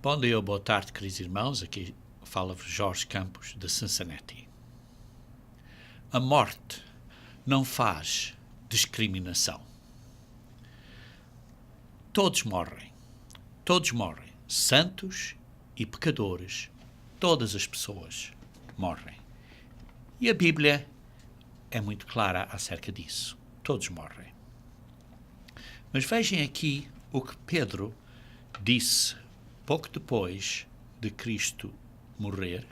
Bom dia ou boa tarde, queridos irmãos. Aqui fala-vos Jorge Campos, de Cincinnati. A morte não faz discriminação. Todos morrem. Todos morrem. Santos e pecadores. Todas as pessoas morrem. E a Bíblia é muito clara acerca disso. Todos morrem. Mas vejam aqui o que Pedro disse pouco depois de Cristo morrer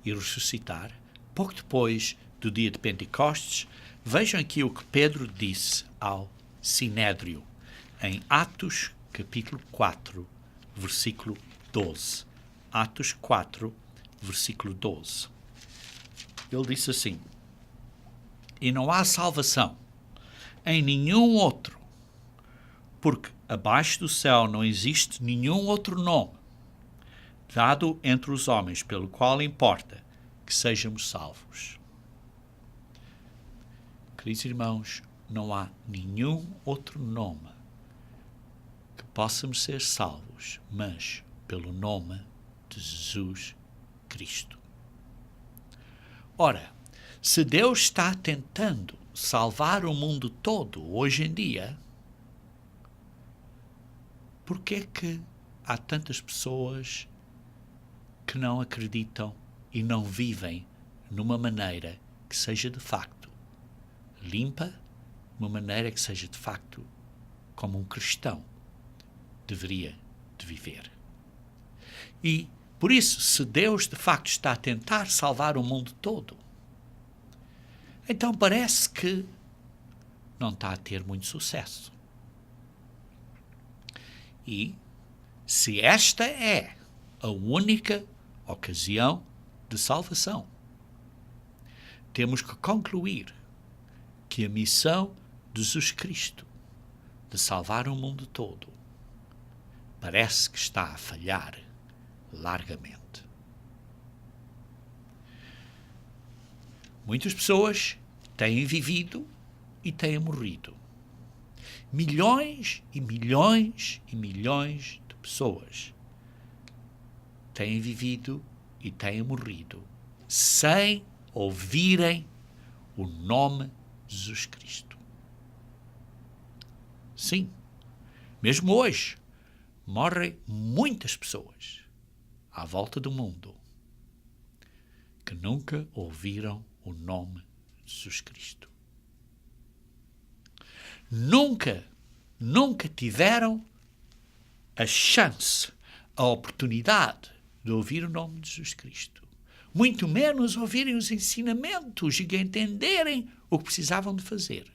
e ressuscitar, pouco depois do dia de Pentecostes. Vejam aqui o que Pedro disse ao Sinédrio, em Atos capítulo 4, versículo 12. Atos 4, versículo 12. Ele disse assim: E não há salvação em nenhum outro, porque abaixo do céu não existe nenhum outro nome dado entre os homens pelo qual importa que sejamos salvos. Queridos irmãos, não há nenhum outro nome que possamos ser salvos, mas pelo nome de Jesus Cristo. Ora, se Deus está tentando salvar o mundo todo hoje em dia, por que é que há tantas pessoas que não acreditam e não vivem numa maneira que seja de facto limpa, uma maneira que seja de facto como um cristão deveria de viver? E, por isso, se Deus de facto está a tentar salvar o mundo todo, então parece que não está a ter muito sucesso. E, se esta é a única ocasião de salvação, temos que concluir que a missão de Jesus Cristo de salvar o mundo todo parece que está a falhar largamente. Muitas pessoas têm vivido e têm morrido. Milhões e milhões e milhões de pessoas têm vivido e têm morrido sem ouvirem o nome de Jesus Cristo. Sim, mesmo hoje, morrem muitas pessoas à volta do mundo que nunca ouviram o nome de Jesus Cristo. Nunca tiveram a chance, a oportunidade de ouvir o nome de Jesus Cristo. Muito menos ouvirem os ensinamentos e entenderem o que precisavam de fazer.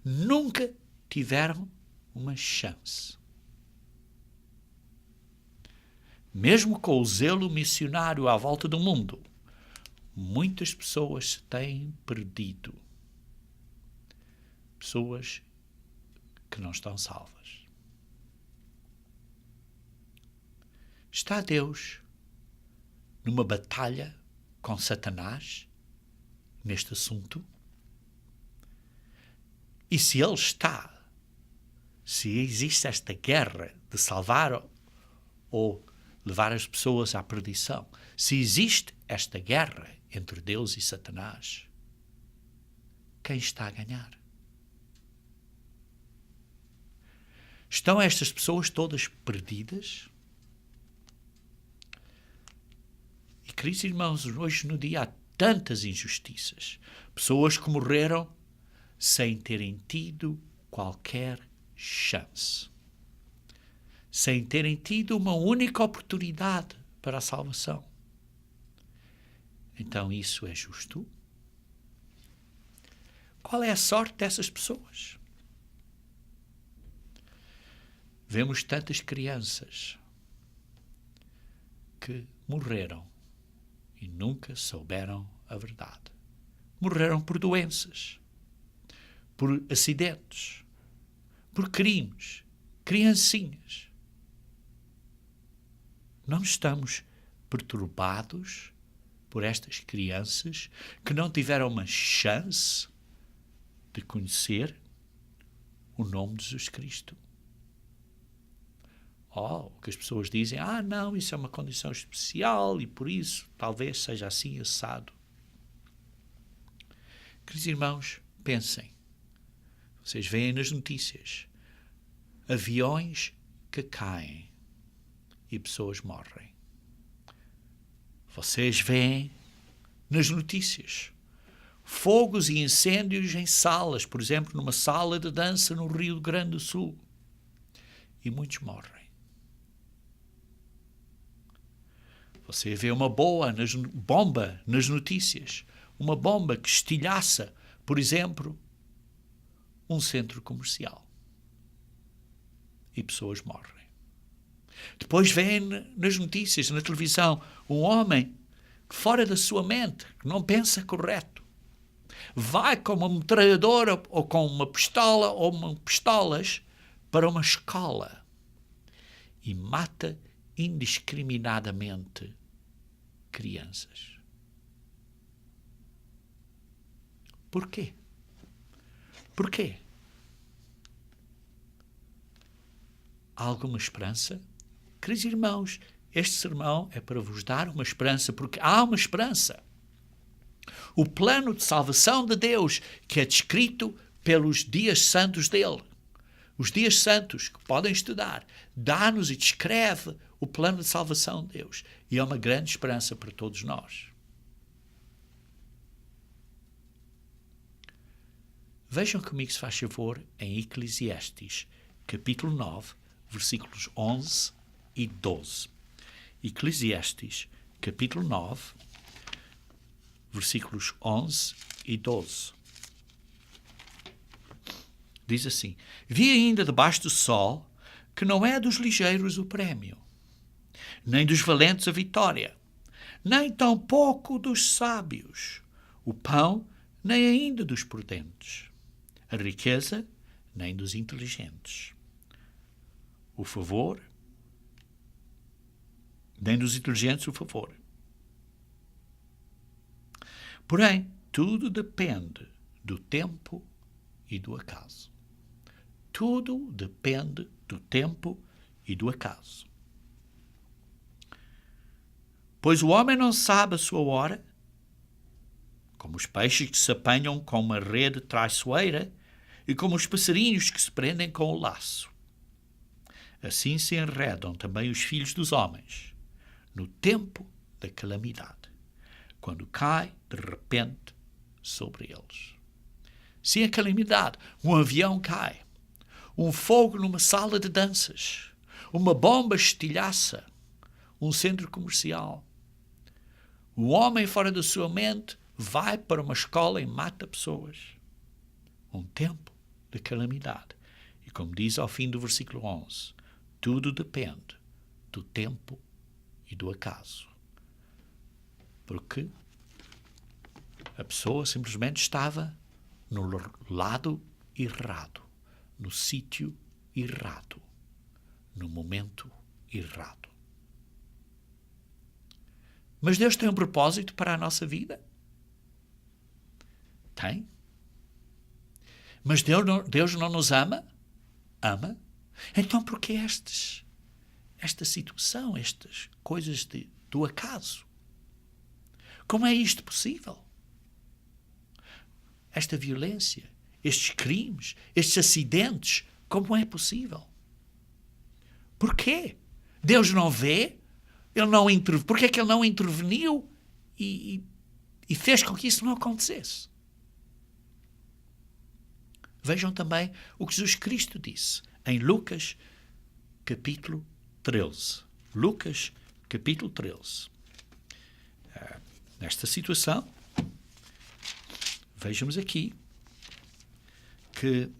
Nunca tiveram uma chance. Mesmo com o zelo missionário à volta do mundo, muitas pessoas se têm perdido. Pessoas que não estão salvas. Está Deus numa batalha com Satanás neste assunto? E se ele está, se existe esta guerra de salvar ou levar as pessoas à perdição, se existe esta guerra entre Deus e Satanás, quem está a ganhar? Estão estas pessoas todas perdidas? E, queridos irmãos, hoje no dia há tantas injustiças. Pessoas que morreram sem terem tido qualquer chance. Sem terem tido uma única oportunidade para a salvação. Então isso é justo? Qual é a sorte dessas pessoas? Vemos tantas crianças que morreram e nunca souberam a verdade. Morreram por doenças, por acidentes, por crimes, criancinhas. Não estamos perturbados por estas crianças que não tiveram uma chance de conhecer o nome de Jesus Cristo? o que as pessoas dizem, não, isso é uma condição especial e por isso talvez seja assim assado. Queridos irmãos, pensem. Vocês veem nas notícias aviões que caem e pessoas morrem. Vocês veem nas notícias fogos e incêndios em salas, por exemplo, numa sala de dança no Rio Grande do Sul, e muitos morrem. Você vê uma bomba nas notícias, uma bomba que estilhaça, por exemplo, um centro comercial. E pessoas morrem. Depois vêem nas notícias, na televisão, um homem fora da sua mente, que não pensa correto, vai com uma metralhadora ou com uma pistola ou pistolas para uma escola e mata indiscriminadamente crianças. Porquê? Porquê? Há alguma esperança? Queridos irmãos, este sermão é para vos dar uma esperança, porque há uma esperança. O plano de salvação de Deus, que é descrito pelos dias santos dele, os dias santos que podem estudar, dá-nos e descreve o plano de salvação de Deus. E é uma grande esperança para todos nós. Vejam comigo, se faz favor, em Eclesiastes, capítulo 9, versículos 11 e 12. Eclesiastes, capítulo 9, versículos 11 e 12. Diz assim: Vi ainda debaixo do sol que não é dos ligeiros o prémio, nem dos valentes a vitória, nem tampouco dos sábios o pão, nem ainda dos prudentes, a riqueza, nem dos inteligentes, o favor, nem dos inteligentes o favor. Porém, tudo depende do tempo e do acaso. Tudo depende do tempo e do acaso. Pois o homem não sabe a sua hora, como os peixes que se apanham com uma rede traiçoeira e como os passarinhos que se prendem com o laço. Assim se enredam também os filhos dos homens, no tempo da calamidade, quando cai de repente sobre eles. Se a calamidade, um avião cai, um fogo numa sala de danças, uma bomba estilhaça um centro comercial, o homem fora da sua mente vai para uma escola e mata pessoas. Um tempo de calamidade. E como diz ao fim do versículo 11, tudo depende do tempo e do acaso. Porque a pessoa simplesmente estava no lado errado, no sítio errado, no momento errado. Mas Deus tem um propósito para a nossa vida? Tem. Mas Deus não nos ama? Ama. Então por que esta situação, estas coisas do acaso? Como é isto possível? Esta violência, estes crimes, estes acidentes, como é possível? Porquê? Deus não vê? Porquê é que Ele não interveniu e fez com que isso não acontecesse? Vejam também o que Jesus Cristo disse em Lucas, capítulo 13. Lucas, capítulo 13. Nesta situação, vejamos aqui que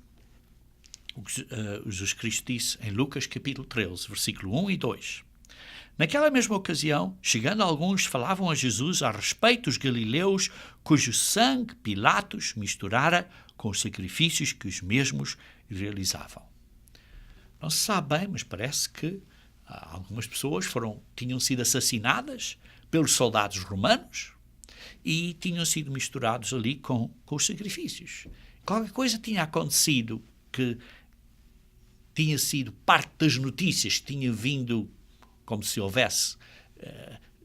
o que Jesus Cristo disse em Lucas, capítulo 13, versículo 1 e 2. Naquela mesma ocasião, chegando alguns, falavam a Jesus a respeito dos galileus cujo sangue Pilatos misturara com os sacrifícios que os mesmos realizavam. Não se sabe bem, mas parece que algumas pessoas tinham sido assassinadas pelos soldados romanos e tinham sido misturados ali com os sacrifícios. Qualquer coisa tinha acontecido que tinha sido parte das notícias, tinha vindo como se houvesse,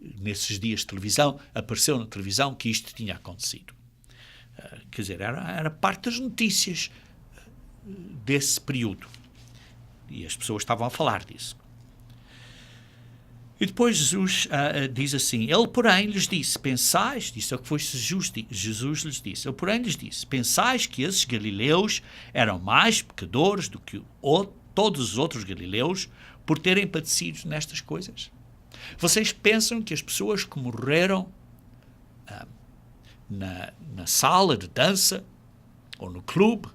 nesses dias de televisão, apareceu na televisão que isto tinha acontecido. Quer dizer, era parte das notícias desse período. E as pessoas estavam a falar disso. E depois Jesus diz assim, ele, porém, lhes disse, pensais, isso é o que foi Jesus lhes disse, ele, porém, lhes disse, pensais que esses galileus eram mais pecadores do que todos os outros galileus por terem padecido nestas coisas? Vocês pensam que as pessoas que morreram na sala de dança ou no clube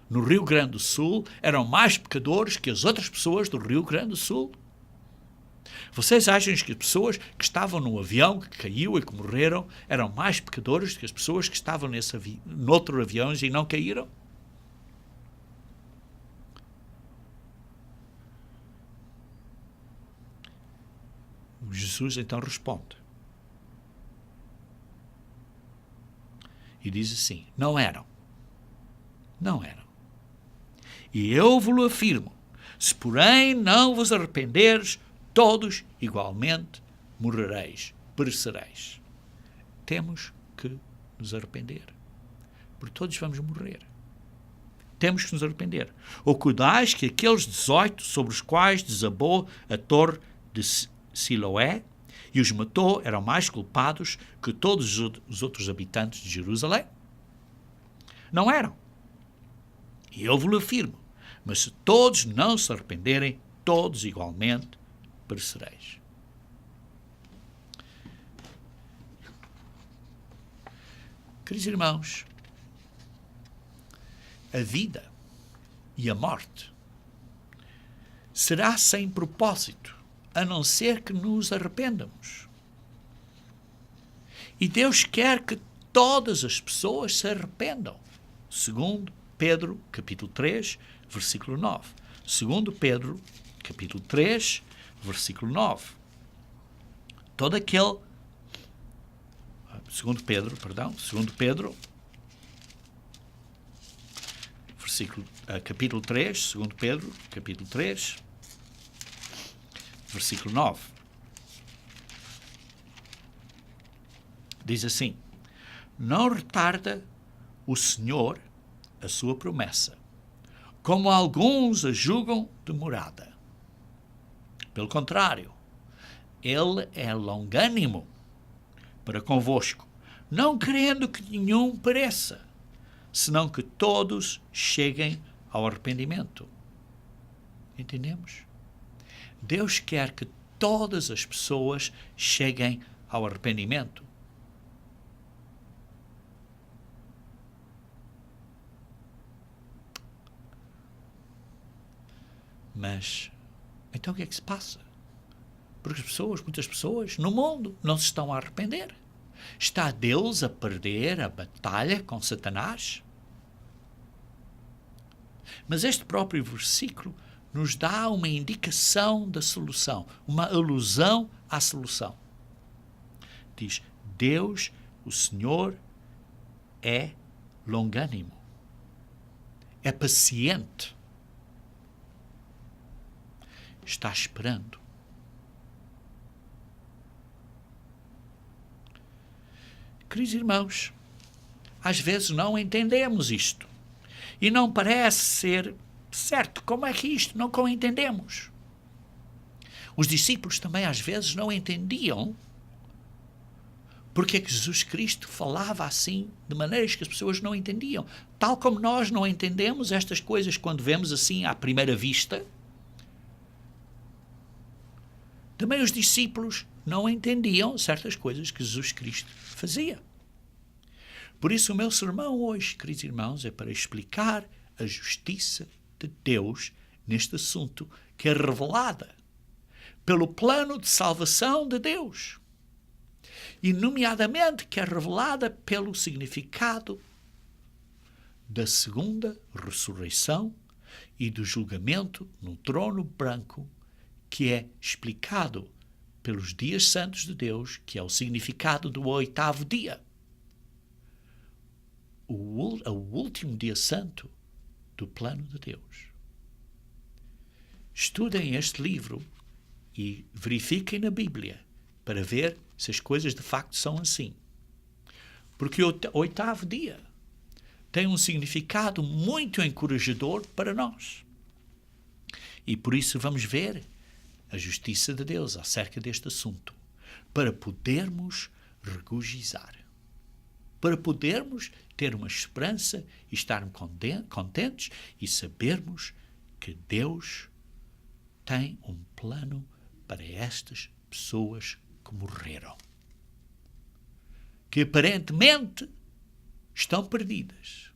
no Rio Grande do Sul eram mais pecadores que as outras pessoas do Rio Grande do Sul? Vocês acham que as pessoas que estavam no avião que caiu e que morreram eram mais pecadores do que as pessoas que estavam noutro avião e não caíram? Jesus então responde e diz assim, não eram. E eu vos afirmo, se porém não vos arrependeres, todos igualmente morrereis, perecereis. Temos que nos arrepender, porque todos vamos morrer. Temos que nos arrepender. Ou cuidais que aqueles 18 sobre os quais desabou a torre de Siloé e os matou eram mais culpados que todos os outros habitantes de Jerusalém? Não eram. E eu vos afirmo, mas se todos não se arrependerem, todos igualmente perecereis. Queridos irmãos, a vida e a morte será sem propósito, a não ser que nos arrependamos. E Deus quer que todas as pessoas se arrependam. Segundo Pedro, capítulo 3, versículo 9. Segundo Pedro, capítulo 3, versículo 9. Todo aquele... Segundo Pedro, capítulo 3, segundo Pedro, capítulo 3, versículo 9. Diz assim, não retarda o Senhor a sua promessa, como alguns a julgam demorada. Pelo contrário, ele é longânimo para convosco, não querendo que nenhum pereça, senão que todos cheguem ao arrependimento. Entendemos? Deus quer que todas as pessoas cheguem ao arrependimento. Mas, então o que é que se passa? Porque muitas pessoas no mundo não se estão a arrepender. Está Deus a perder a batalha com Satanás? Mas este próprio versículo nos dá uma indicação da solução, uma alusão à solução. Diz, Deus, o Senhor, é longânimo, é paciente, está esperando. Queridos irmãos, às vezes não entendemos isto e não parece ser certo. Como é que isto não entendemos? Os discípulos também às vezes não entendiam porque é que Jesus Cristo falava assim, de maneiras que as pessoas não entendiam. Tal como nós não entendemos estas coisas quando vemos assim à primeira vista, também os discípulos não entendiam certas coisas que Jesus Cristo fazia. Por isso o meu sermão hoje, queridos irmãos, é para explicar a justiça de Deus neste assunto que é revelada pelo plano de salvação de Deus. E, nomeadamente, que é revelada pelo significado da segunda ressurreição e do julgamento no trono branco, que é explicado pelos dias santos de Deus, que é o significado do 8º dia. O último dia santo do plano de Deus. estudem este livro e verifiquem na Bíblia para ver se as coisas de facto são assim. Porque o oitavo dia tem um significado muito encorajador para nós. E por isso vamos ver a justiça de Deus acerca deste assunto, para podermos regozijar, para podermos ter uma esperança e estarmos contentes e sabermos que Deus tem um plano para estas pessoas que morreram, que aparentemente estão perdidas,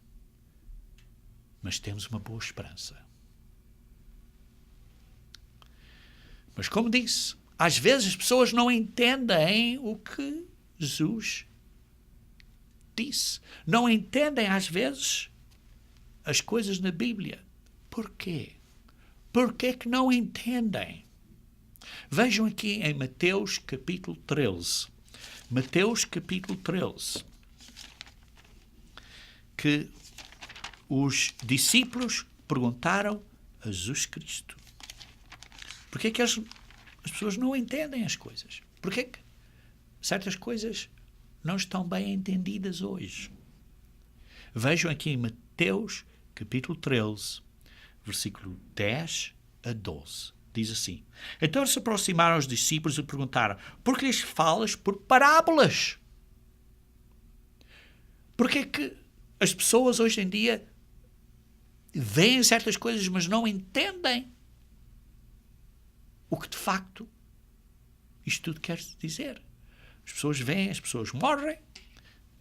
mas temos uma boa esperança. Mas como disse, às vezes as pessoas não entendem o que Jesus disse. Não entendem às vezes as coisas na Bíblia. Porquê? Porquê que não entendem? Vejam aqui em Mateus capítulo 13. Mateus capítulo 13. Que os discípulos perguntaram a Jesus Cristo: porquê que as pessoas não entendem as coisas? Porquê que certas coisas não estão bem entendidas hoje? Vejam aqui em Mateus capítulo 13, versículo 10 a 12. Diz assim: então se aproximaram os discípulos e perguntaram: por que lhes falas por parábolas? Porquê que as pessoas hoje em dia veem certas coisas, mas não entendem o que de facto isto tudo quer dizer? As pessoas veem, as pessoas morrem,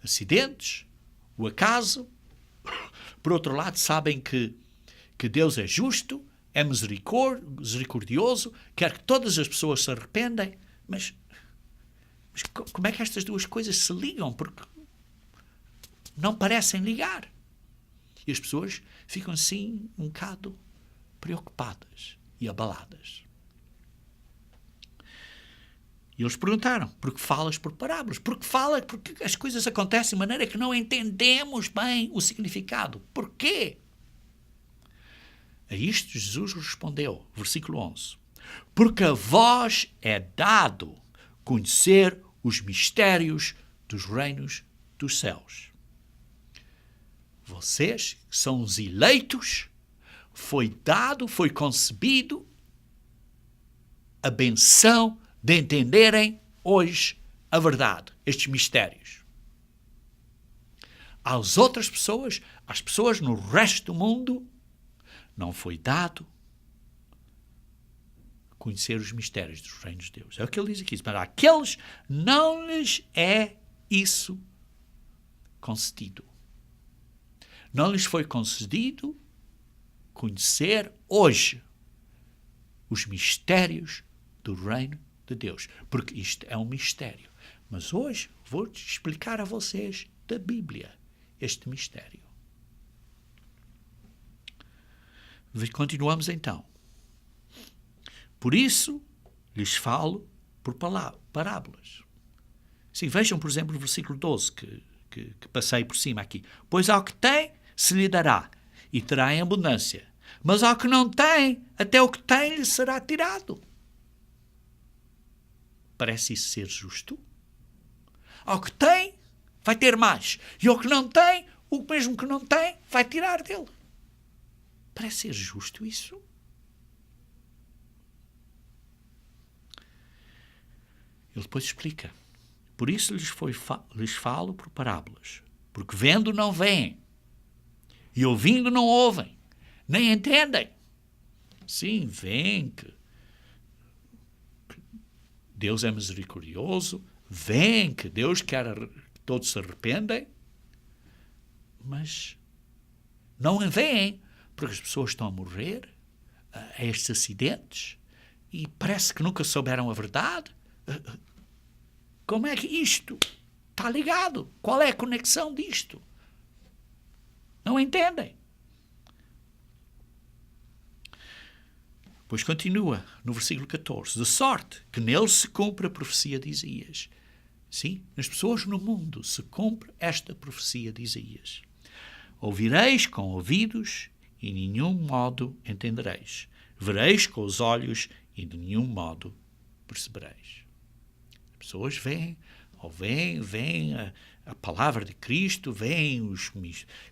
acidentes, o acaso. Por outro lado, sabem que Deus é justo, é misericordioso, quer que todas as pessoas se arrependem, mas como é que estas duas coisas se ligam? Porque não parecem ligar. E as pessoas ficam assim um bocado preocupadas e abaladas. E eles perguntaram: por que falas por parábolas? Porque as coisas acontecem de maneira que não entendemos bem o significado. Porquê? A isto Jesus respondeu, versículo 11: porque a vós é dado conhecer os mistérios dos reinos dos céus. Vocês, que são os eleitos, foi concebido a benção de entenderem hoje a verdade, estes mistérios. Às outras pessoas, às pessoas no resto do mundo, não foi dado conhecer os mistérios dos reinos de Deus. É o que ele diz aqui. Mas àqueles não lhes é isso concedido. Não lhes foi concedido conhecer hoje os mistérios do reino de Deus. Porque isto é um mistério. Mas hoje vou-te explicar a vocês da Bíblia este mistério. Continuamos então. Por isso lhes falo por parábolas. Sim, vejam, por exemplo, o versículo 12 que passei por cima aqui. Pois ao que tem, se lhe dará, e terá em abundância. Mas ao que não tem, até o que tem lhe será tirado. Parece isso ser justo? Ao que tem, vai ter mais. E ao que não tem, o mesmo que não tem, vai tirar dele. Parece ser justo isso? Ele depois explica. Por isso lhes falo por parábolas. Porque vendo não veem, e ouvindo não ouvem, nem entendem. Sim, veem que Deus é misericordioso, veem que Deus quer que todos se arrependem, mas não veem, porque as pessoas estão a morrer a estes acidentes e parece que nunca souberam a verdade. Como é que isto está ligado? Qual é a conexão disto? Não entendem. Pois continua no versículo 14: de sorte que nele se cumpre a profecia de Isaías. Sim, nas pessoas no mundo se cumpre esta profecia de Isaías. Ouvireis com ouvidos e em nenhum modo entendereis. Vereis com os olhos e de nenhum modo percebereis. As pessoas veem a palavra de Cristo, veem os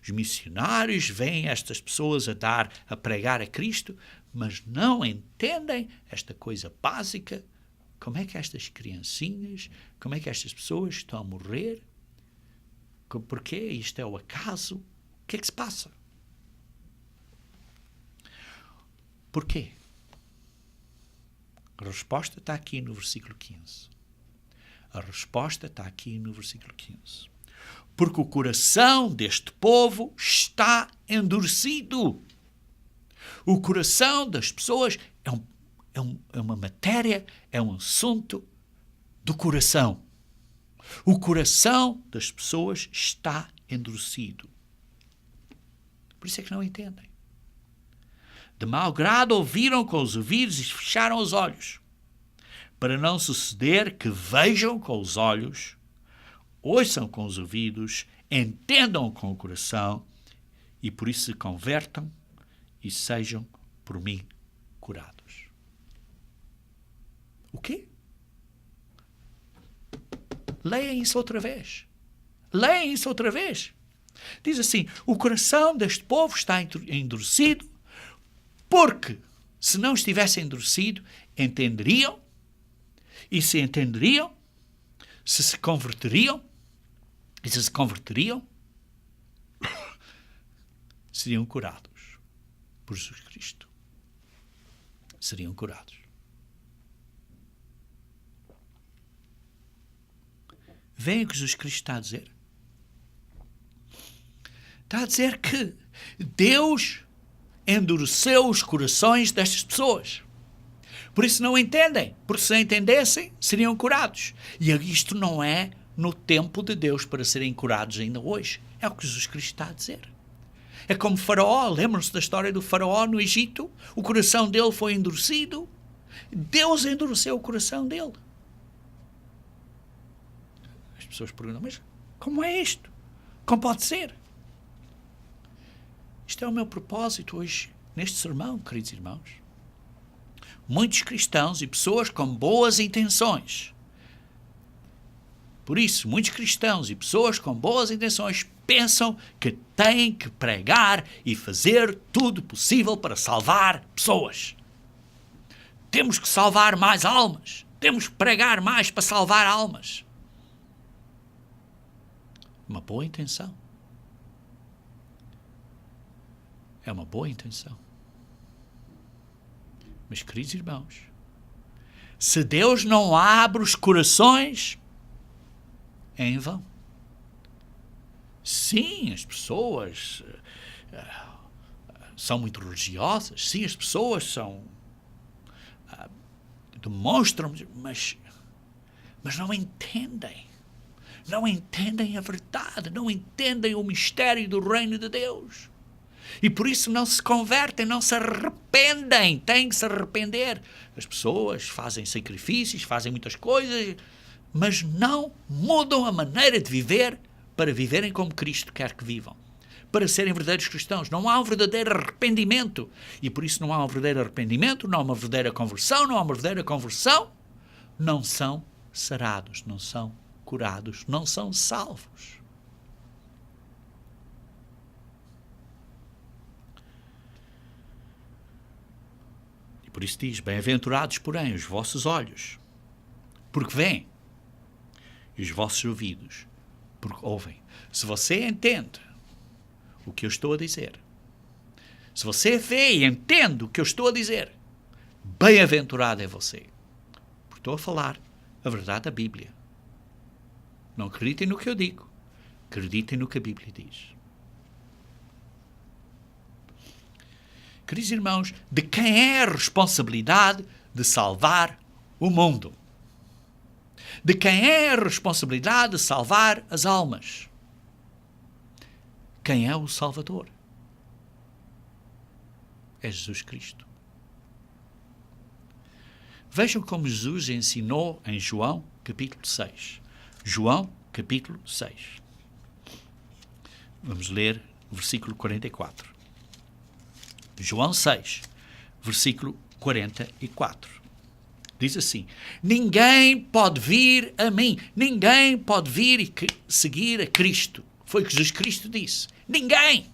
missionários, veem estas pessoas a pregar a Cristo, mas não entendem esta coisa básica. Como é que estas criancinhas, como é que estas pessoas estão a morrer? Porquê? Isto é o acaso? O que é que se passa? Porquê? A resposta está aqui no versículo 15. A resposta está aqui no versículo 15. Porque o coração deste povo está endurecido. O coração das pessoas é uma matéria, é um assunto do coração. O coração das pessoas está endurecido. Por isso é que não entendem. De mau grado ouviram com os ouvidos e fecharam os olhos, para não suceder que vejam com os olhos, ouçam com os ouvidos, entendam com o coração e por isso se convertam e sejam por mim curados. O quê? Leiam isso outra vez. Leiam isso outra vez. Diz assim, o coração deste povo está endurecido, porque se não estivesse endurecido, entenderiam, e se entenderiam, se converteriam, e se converteriam, seriam curados por Jesus Cristo. Seriam curados. Veem o que Jesus Cristo está a dizer? Está a dizer que Deus endureceu os corações destas pessoas. Por isso não entendem. Porque se entendessem, seriam curados. E isto não é no tempo de Deus para serem curados ainda hoje. É o que Jesus Cristo está a dizer. É como Faraó. Lembram-se da história do Faraó no Egito? O coração dele foi endurecido. Deus endureceu o coração dele. As pessoas perguntam, mas como é isto? Como pode ser? Isto é o meu propósito hoje, neste sermão, queridos irmãos. Muitos cristãos e pessoas com boas intenções. Por isso, muitos cristãos e pessoas com boas intenções pensam que têm que pregar e fazer tudo possível para salvar pessoas. Temos que salvar mais almas. Temos que pregar mais para salvar almas. Uma boa intenção. É uma boa intenção. Mas, queridos irmãos, se Deus não abre os corações, é em vão. Sim, as pessoas são muito religiosas. Sim, as pessoas demonstram, mas não entendem. Não entendem a verdade. Não entendem o mistério do reino de Deus. E por isso não se convertem, não se arrependem. Têm que se arrepender. As pessoas fazem sacrifícios, fazem muitas coisas, mas não mudam a maneira de viver para viverem como Cristo quer que vivam. Para serem verdadeiros cristãos. Não há um verdadeiro arrependimento. E por isso não há um verdadeiro arrependimento, não há uma verdadeira conversão, não há uma verdadeira conversão. Não são sarados, não são curados, não são salvos. E por isso diz, bem-aventurados, porém, os vossos olhos, porque veem, e os vossos ouvidos, porque ouvem. Se você entende o que eu estou a dizer, se você vê e entende o que eu estou a dizer, bem-aventurado é você. Porque estou a falar a verdade da Bíblia. Não acreditem no que eu digo, acreditem no que a Bíblia diz. Queridos irmãos, de quem é a responsabilidade de salvar o mundo? De quem é a responsabilidade de salvar as almas? Quem é o Salvador? É Jesus Cristo. Vejam como Jesus ensinou em João, capítulo 6. João, capítulo 6. Vamos ler o versículo 44. João 6, versículo 44. Diz assim: ninguém pode vir a mim, ninguém pode vir e seguir a Cristo. Foi o que Jesus Cristo disse. Ninguém.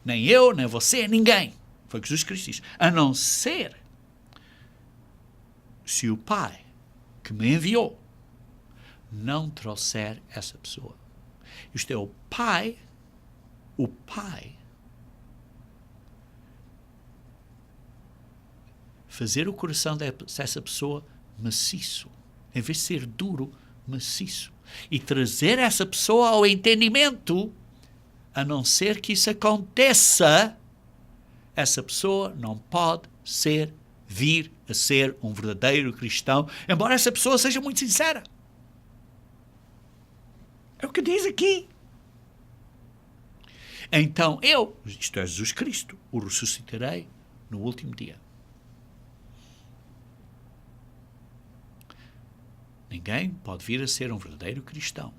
Nem eu, nem você, ninguém. Foi o que Jesus Cristo disse. A não ser se o Pai que me enviou não trouxer essa pessoa. Isto é, o Pai fazer o coração dessa pessoa maciço, em vez de ser duro, maciço, e trazer essa pessoa ao entendimento. A não ser que isso aconteça, essa pessoa não pode vir a ser um verdadeiro cristão, embora essa pessoa seja muito sincera. É o que diz aqui. Então eu, isto é Jesus Cristo, o ressuscitarei no último dia. Ninguém pode vir a ser um verdadeiro cristão,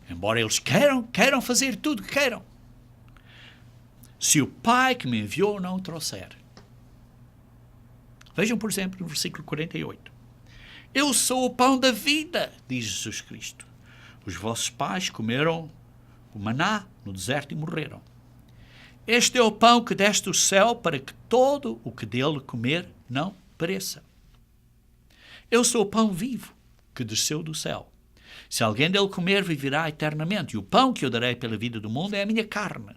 embora eles queiram fazer tudo que queiram, se o Pai que me enviou não o trouxer. Vejam, por exemplo, no versículo 48. Eu sou o pão da vida, diz Jesus Cristo. Os vossos pais comeram o maná no deserto e morreram. Este é o pão que deste do céu para que todo o que dele comer não pereça. Eu sou o pão vivo que desceu do céu. Se alguém dele comer, viverá eternamente. E o pão que eu darei pela vida do mundo é a minha carne.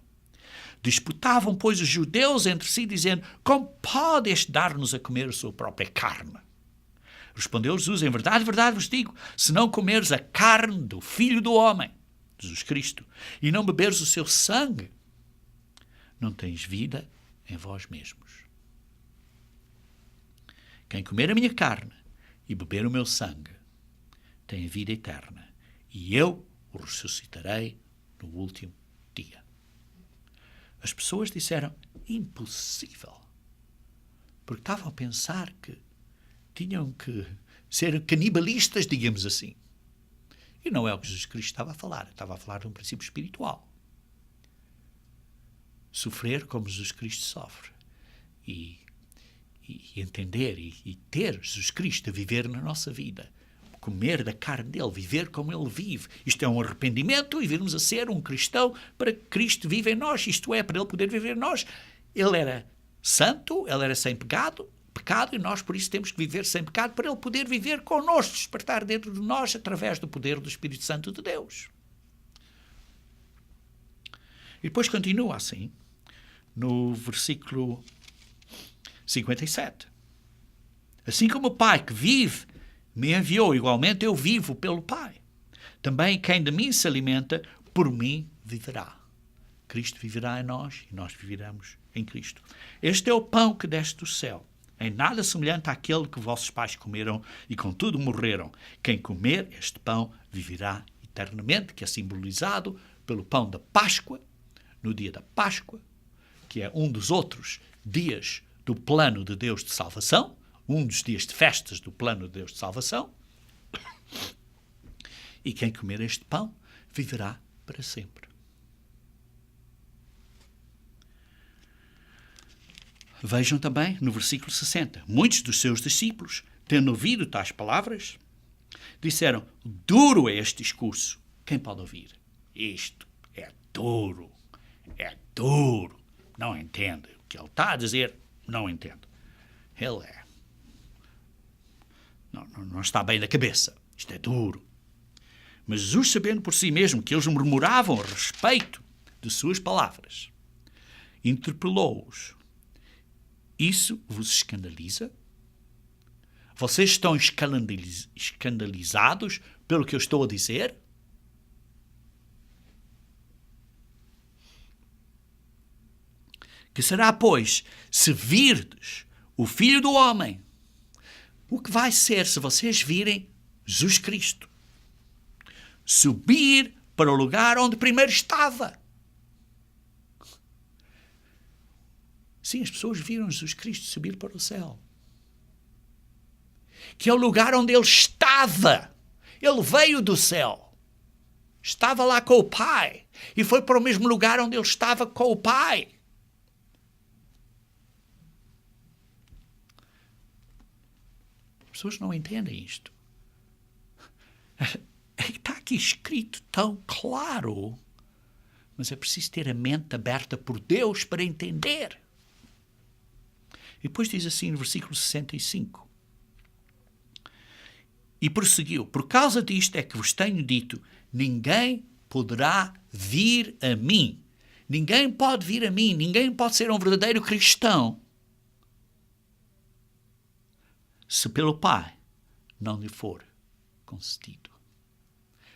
Disputavam, pois, os judeus entre si, dizendo: como pode este dar-nos a comer a sua própria carne? Respondeu Jesus: em verdade, verdade vos digo, se não comeres a carne do Filho do Homem, Jesus Cristo, e não beberes o seu sangue, não tens vida em vós mesmos. Quem comer a minha carne e beber o meu sangue tem a vida eterna, e eu o ressuscitarei no último dia. As pessoas disseram: impossível, porque estavam a pensar que tinham que ser canibalistas, digamos assim. E não é o que Jesus Cristo estava a falar de um princípio espiritual. Sofrer como Jesus Cristo sofre, e entender e ter Jesus Cristo a viver na nossa vida, comer da carne dele, viver como ele vive. Isto é um arrependimento e virmos a ser um cristão para que Cristo viva em nós, isto é, para ele poder viver em nós. Ele era santo, ele era sem pecado, e nós por isso temos que viver sem pecado para ele poder viver connosco, despertar dentro de nós através do poder do Espírito Santo de Deus. E depois continua assim, no versículo 57. Assim como o Pai que vive me enviou, igualmente eu vivo pelo Pai. Também quem de mim se alimenta, por mim viverá. Cristo viverá em nós e nós viveremos em Cristo. Este é o pão que desce do céu, em nada semelhante àquele que vossos pais comeram e contudo morreram. Quem comer este pão viverá eternamente, que é simbolizado pelo pão da Páscoa, no dia da Páscoa, que é um dos outros dias do plano de Deus de salvação, um dos dias de festas do plano de Deus de salvação. E quem comer este pão viverá para sempre. Vejam também no versículo 60. Muitos dos seus discípulos, tendo ouvido tais palavras, disseram: duro é este discurso. Quem pode ouvir? Isto é duro. É duro. Não entende. O que ele está a dizer, não entende. Ele é. Não está bem na cabeça. Isto é duro. Mas Jesus, sabendo por si mesmo que eles murmuravam a respeito de suas palavras, interpelou-os: isso vos escandaliza? Vocês estão escandalizados pelo que eu estou a dizer? Que será, pois, se virdes o Filho do Homem? O que vai ser se vocês virem Jesus Cristo subir para o lugar onde primeiro estava? Sim, as pessoas viram Jesus Cristo subir para o céu, que é o lugar onde ele estava. Ele veio do céu, estava lá com o Pai e foi para o mesmo lugar onde ele estava com o Pai. pessoas não entendem isto. Está aqui escrito tão claro, mas é preciso ter a mente aberta por Deus para entender. E depois diz assim no versículo 65. E prosseguiu: por causa disto é que vos tenho dito, ninguém poderá vir a mim. Ninguém pode vir a mim, ninguém pode ser um verdadeiro cristão se pelo Pai não lhe for concedido.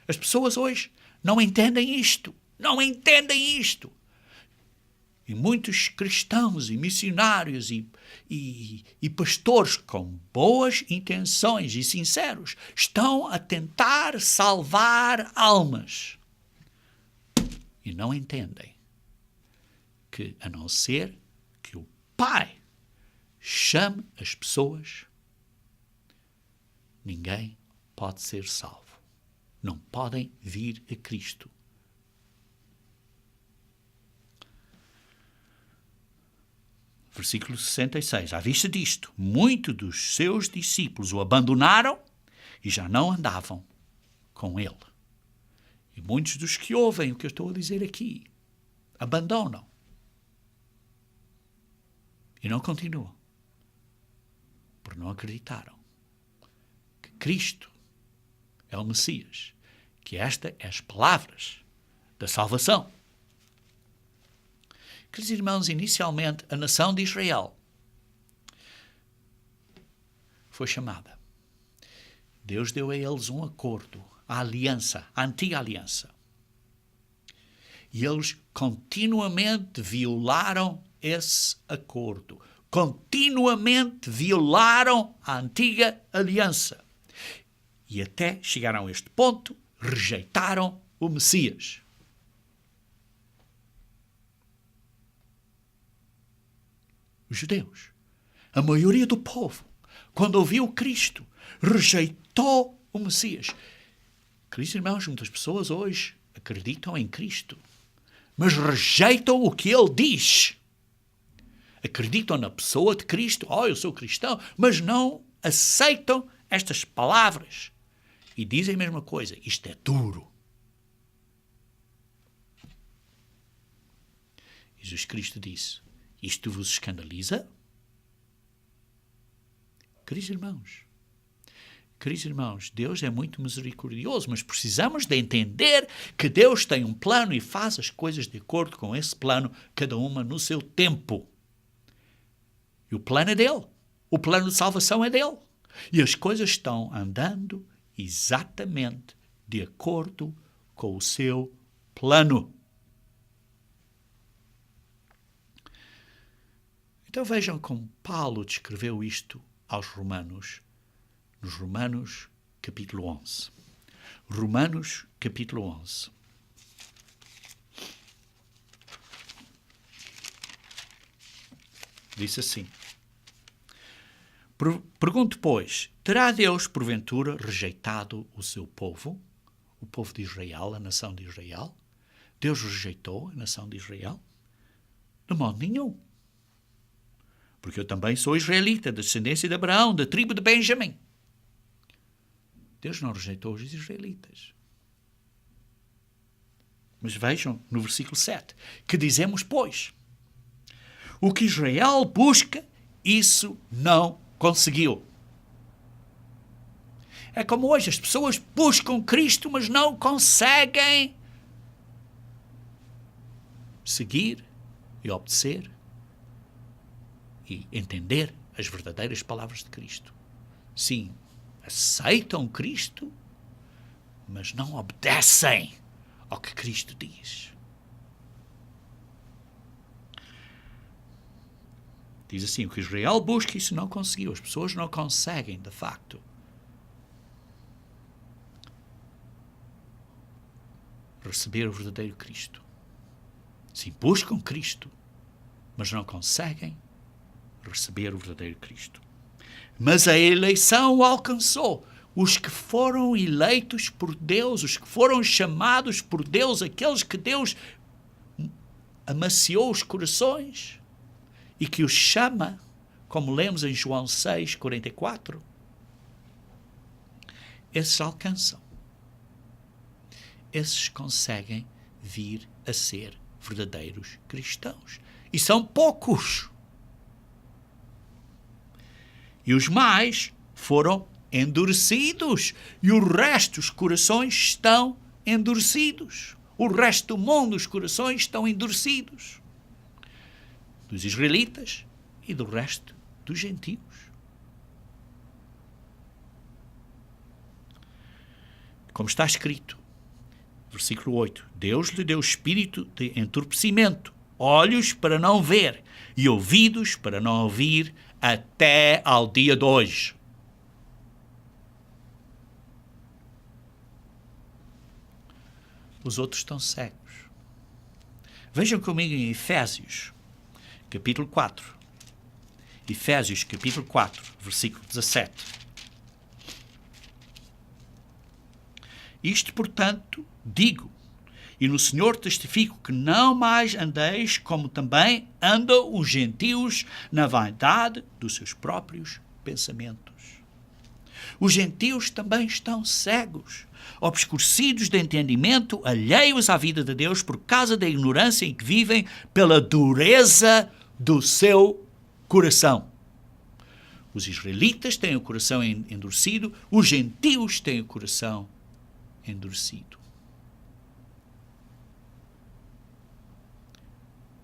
As pessoas hoje não entendem isto. Não entendem isto. E muitos cristãos e missionários e pastores com boas intenções e sinceros estão a tentar salvar almas. E não entendem que, a não ser que o Pai chame as pessoas, ninguém pode ser salvo. Não podem vir a Cristo. Versículo 66. À vista disto, muitos dos seus discípulos o abandonaram e já não andavam com ele. E muitos dos que ouvem o que eu estou a dizer aqui abandonam e não continuam, porque não acreditaram que Cristo é o Messias, que estas são as palavras da salvação. Queridos irmãos, inicialmente a nação de Israel foi chamada. Deus deu a eles um acordo, a aliança, a antiga aliança. E eles continuamente violaram esse acordo. Continuamente violaram a antiga aliança. E até chegaram a este ponto, rejeitaram o Messias. Os judeus, a maioria do povo, quando ouviu Cristo, rejeitou o Messias. Queridos irmãos, muitas pessoas hoje acreditam em Cristo, mas rejeitam o que Ele diz. Acreditam na pessoa de Cristo, eu sou cristão, mas não aceitam estas palavras. E dizem a mesma coisa, isto é duro. Jesus Cristo disse, isto vos escandaliza? Queridos irmãos, Deus é muito misericordioso, mas precisamos de entender que Deus tem um plano e faz as coisas de acordo com esse plano, cada uma no seu tempo. E o plano é dele. O plano de salvação é dele. E as coisas estão andando exatamente de acordo com o seu plano. Então vejam como Paulo descreveu isto aos Romanos, nos Romanos capítulo 11. Romanos capítulo 11. Diz assim: pergunto, pois, terá Deus, porventura, rejeitado o seu povo, o povo de Israel, a nação de Israel? Deus rejeitou a nação de Israel? De modo nenhum. Porque eu também sou israelita, da descendência de Abraão, da tribo de Benjamim. Deus não rejeitou os israelitas. Mas vejam no versículo 7, que dizemos, pois, o que Israel busca, isso não conseguiu. É como hoje, as pessoas buscam Cristo, mas não conseguem seguir e obedecer e entender as verdadeiras palavras de Cristo. Sim, aceitam Cristo, mas não obedecem ao que Cristo diz. Diz assim, o que Israel busca, isso não conseguiu. As pessoas não conseguem, de facto, receber o verdadeiro Cristo. Sim, buscam Cristo, mas não conseguem receber o verdadeiro Cristo. Mas a eleição o alcançou. Os que foram eleitos por Deus, os que foram chamados por Deus, aqueles que Deus amaciou os corações e que os chama, como lemos em João 6, 44, esses alcançam. Esses conseguem vir a ser verdadeiros cristãos. E são poucos. E os mais foram endurecidos. E o resto, os corações estão endurecidos. O resto do mundo, os corações estão endurecidos. Dos israelitas e do resto dos gentios. Como está escrito, versículo 8, Deus lhe deu espírito de entorpecimento, olhos para não ver e ouvidos para não ouvir até ao dia de hoje. Os outros estão cegos. Vejam comigo em Efésios, capítulo 4. Efésios, capítulo 4, versículo 17. Isto, portanto, digo, e no Senhor testifico que não mais andeis como também andam os gentios na vaidade dos seus próprios pensamentos. Os gentios também estão cegos, obscurecidos de entendimento, alheios à vida de Deus por causa da ignorância em que vivem pela dureza do seu coração. Os israelitas têm o coração endurecido, os gentios têm o coração endurecido.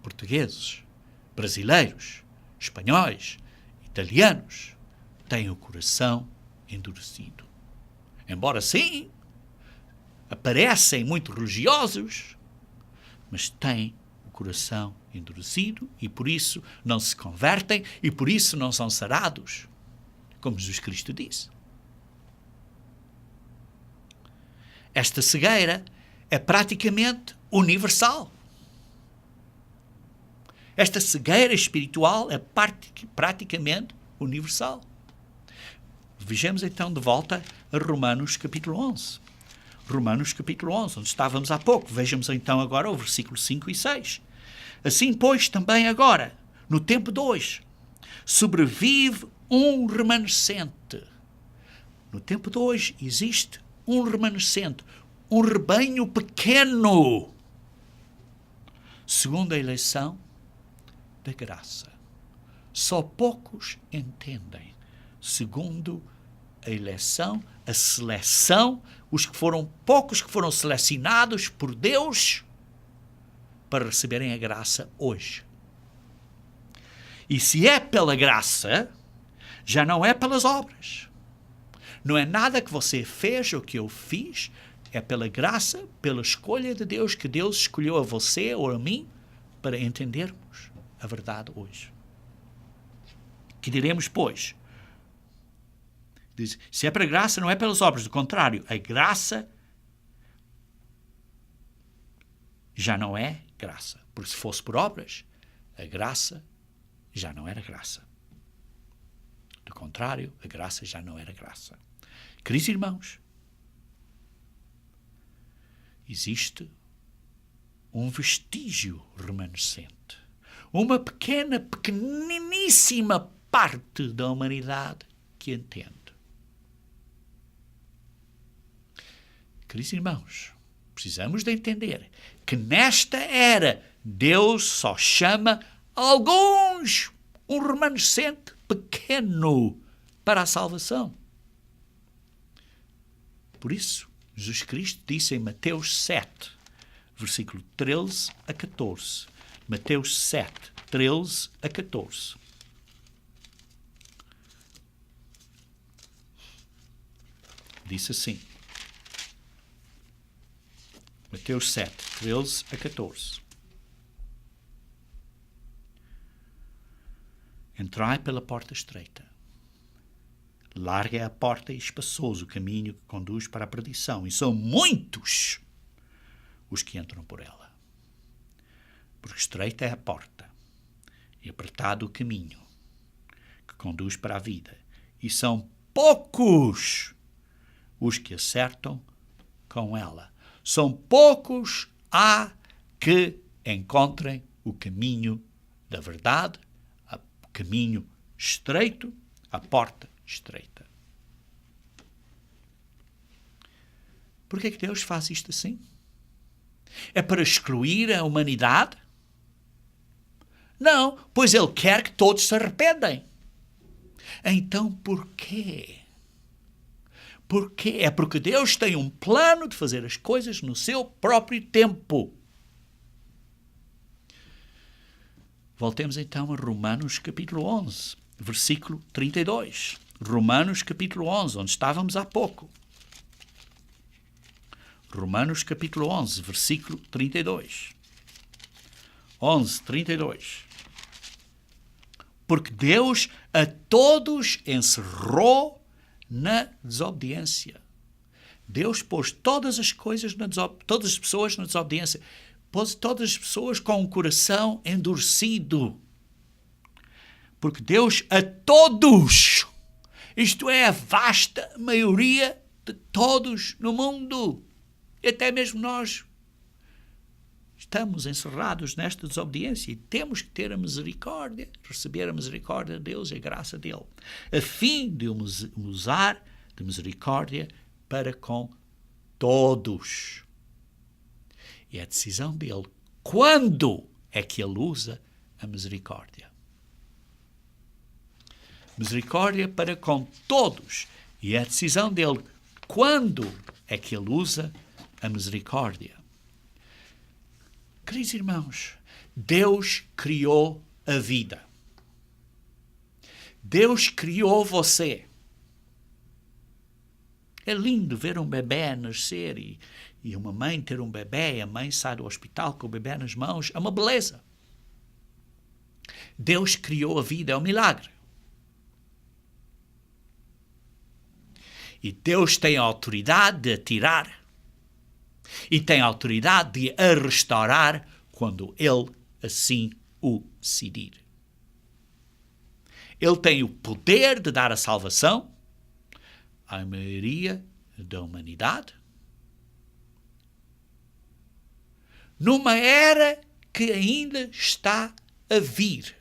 Portugueses, brasileiros, espanhóis, italianos têm o coração endurecido. Embora sim, aparecem muito religiosos, mas têm o coração endurecido e por isso não se convertem e por isso não são sarados, como Jesus Cristo disse. Esta cegueira é praticamente universal. Esta cegueira espiritual é praticamente universal. Vejamos então de volta a Romanos capítulo 11. Romanos capítulo 11, onde estávamos há pouco. Vejamos então agora o versículo 5 e 6. Assim, pois, também agora, no tempo de hoje, sobrevive um remanescente. No tempo de hoje existe um remanescente, um rebanho pequeno, segundo a eleição da graça. Só poucos entendem, segundo a eleição, a seleção, poucos que foram selecionados por Deus para receberem a graça hoje. E se é pela graça, já não é pelas obras. Não é nada que você fez ou que eu fiz, é pela graça, pela escolha de Deus, que Deus escolheu a você ou a mim para entendermos a verdade hoje. Que diremos, pois? Diz, se é para graça, não é pelas obras, do contrário, a graça já não é graça. Porque se fosse por obras, a graça já não era graça. Do contrário, a graça já não era graça. Queridos irmãos, existe um vestígio remanescente. Uma pequeniníssima parte da humanidade que entende. Queridos irmãos, precisamos de entender que nesta era Deus só chama alguns, um remanescente pequeno para a salvação. Por isso, Jesus Cristo disse em Mateus 7, versículo 13 a 14. Mateus 7, 13 a 14. Disse assim. Mateus 7, 13 a 14. Entrai pela porta estreita. Larga é a porta e espaçoso o caminho que conduz para a perdição, e são muitos os que entram por ela. Porque estreita é a porta e apertado o caminho que conduz para a vida, e são poucos os que acertam com ela. São poucos há que encontrem o caminho da verdade, o caminho estreito, a porta estreita. Por que é que Deus faz isto assim? É para excluir a humanidade? Não, pois Ele quer que todos se arrependem. Então porquê? Porquê? É porque Deus tem um plano de fazer as coisas no seu próprio tempo. Voltemos então a Romanos capítulo 11, versículo 32. Romanos capítulo 11, onde estávamos há pouco. Romanos capítulo 11, versículo 32. 11, 32. Porque Deus a todos encerrou na desobediência. Deus pôs todas as coisas, todas as pessoas na desobediência. Pôs todas as pessoas com o coração endurecido. Porque Deus a todos, isto é, a vasta maioria de todos no mundo, e até mesmo nós, estamos encerrados nesta desobediência e temos que ter a misericórdia, receber a misericórdia de Deus e a graça dele, a fim de usar de misericórdia para com todos. E é a decisão dele quando é que ele usa a misericórdia. Misericórdia para com todos. E é a decisão dele quando é que ele usa a misericórdia. Queridos irmãos, Deus criou a vida. Deus criou você. É lindo ver um bebê nascer e uma mãe ter um bebê, e a mãe sai do hospital com o bebê nas mãos. É uma beleza. Deus criou a vida, é um milagre. E Deus tem a autoridade de a tirar. E tem a autoridade de a restaurar quando Ele assim o decidir. Ele tem o poder de dar a salvação à maioria da humanidade numa era que ainda está a vir.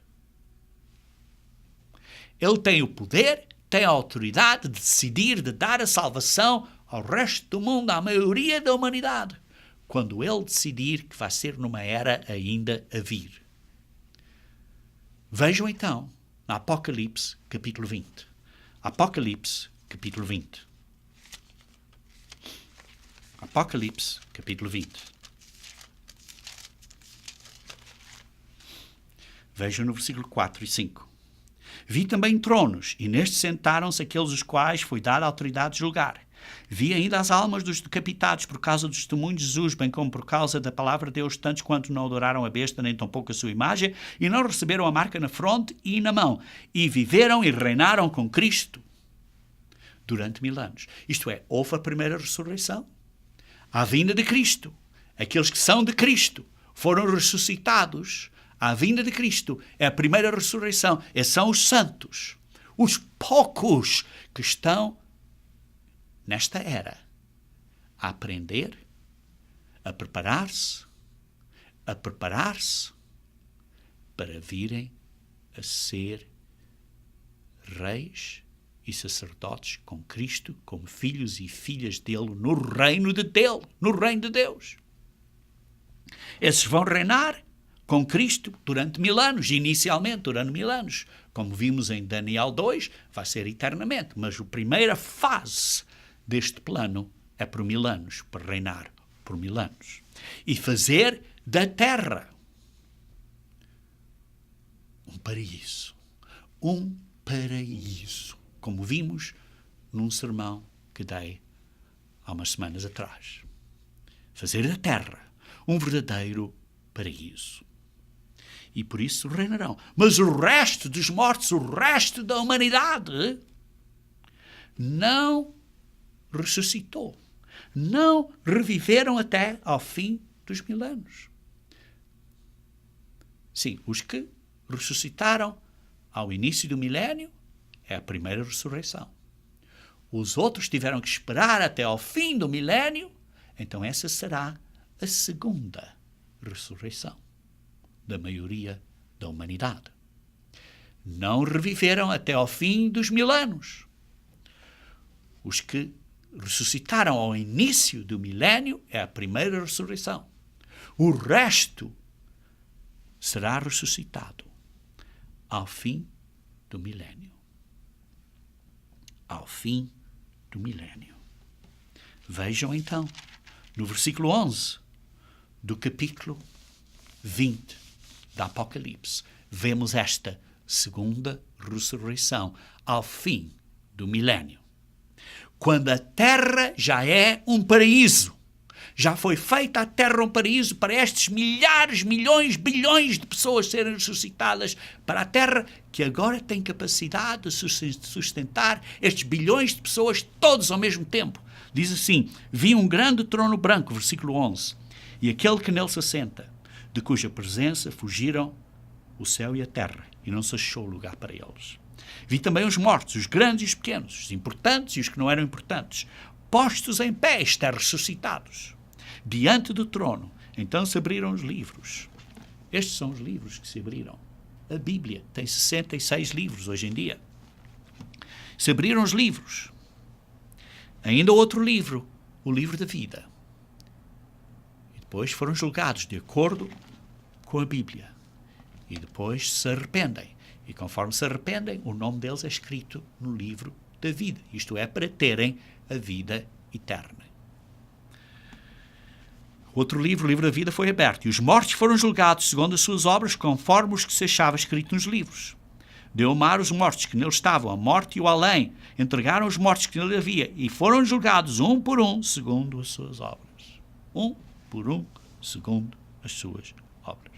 Ele tem o poder, tem a autoridade de decidir, de dar a salvação ao resto do mundo, à maioria da humanidade, quando ele decidir que vai ser numa era ainda a vir. Vejam então, no Apocalipse, capítulo 20. Apocalipse, capítulo 20. Apocalipse, capítulo 20. Vejam no versículo 4 e 5. Vi também tronos, e nestes sentaram-se aqueles os quais foi dada a autoridade de julgar. Vi ainda as almas dos decapitados por causa do testemunho de Jesus, bem como por causa da palavra de Deus, tantos quanto não adoraram a besta, nem tampouco a sua imagem, e não receberam a marca na fronte e na mão, e viveram e reinaram com Cristo durante 1000 anos. Isto é, houve a primeira ressurreição, a vinda de Cristo. Aqueles que são de Cristo foram ressuscitados. A vinda de Cristo é a primeira ressurreição. São os santos, os poucos que estão nesta era a aprender, a preparar-se para virem a ser reis e sacerdotes com Cristo, como filhos e filhas dele no reino de Deus. Esses vão reinar com Cristo durante 1000 anos, inicialmente durante 1000 anos. Como vimos em Daniel 2, vai ser eternamente. Mas a primeira fase deste plano é por 1000 anos, para reinar por 1000 anos. E fazer da terra um paraíso. Um paraíso. Como vimos num sermão que dei há umas semanas atrás. Fazer da terra um verdadeiro paraíso. E por isso reinarão. Mas o resto dos mortos, o resto da humanidade, não ressuscitou. Não reviveram até ao fim dos 1000 anos. Sim, os que ressuscitaram ao início do milénio é a primeira ressurreição. Os outros tiveram que esperar até ao fim do milénio, então essa será a segunda ressurreição da maioria da humanidade. Não reviveram até ao fim dos 1000 anos. Os que ressuscitaram ao início do milénio é a primeira ressurreição. O resto será ressuscitado ao fim do milénio. Ao fim do milénio. Vejam então, no versículo 11 do capítulo 20 da Apocalipse, vemos esta segunda ressurreição ao fim do milénio. Quando a terra já é um paraíso, já foi feita a terra um paraíso para estes milhares, milhões, bilhões de pessoas serem ressuscitadas para a terra que agora tem capacidade de sustentar estes bilhões de pessoas todos ao mesmo tempo. Diz assim: vi um grande trono branco, versículo 11, e aquele que nele se assenta, de cuja presença fugiram o céu e a terra, e não se achou lugar para eles. Vi também os mortos, os grandes e os pequenos, os importantes e os que não eram importantes, postos em pé, isto é, ressuscitados, diante do trono. Então se abriram os livros. Estes são os livros que se abriram. A Bíblia tem 66 livros hoje em dia. Se abriram os livros. Ainda outro livro, o livro da vida. E depois foram julgados de acordo com a Bíblia. E depois se arrependem. E conforme se arrependem, o nome deles é escrito no livro da vida. Isto é, para terem a vida eterna. Outro livro, o livro da vida, foi aberto. E os mortos foram julgados segundo as suas obras, conforme os que se achava escrito nos livros. Deu o mar os mortos que nele estavam, a morte e o além. Entregaram os mortos que nele havia. E foram julgados um por um, segundo as suas obras. Um por um, segundo as suas obras.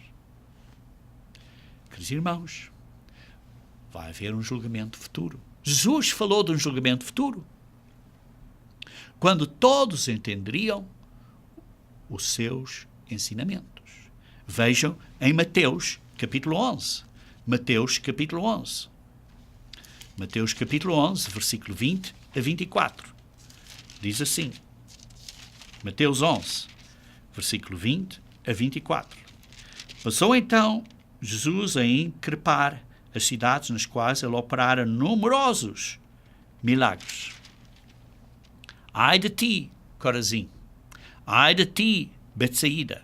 Queridos irmãos, vai haver um julgamento futuro. Jesus falou de um julgamento futuro. Quando todos entenderiam os seus ensinamentos. Vejam em Mateus, capítulo 11. Mateus, capítulo 11. Mateus, capítulo 11, versículo 20 a 24. Diz assim. Mateus 11, versículo 20 a 24. Passou então Jesus a increpar as cidades nas quais ele operara numerosos milagres. Ai de ti, Corazim! Ai de ti, Betsaída!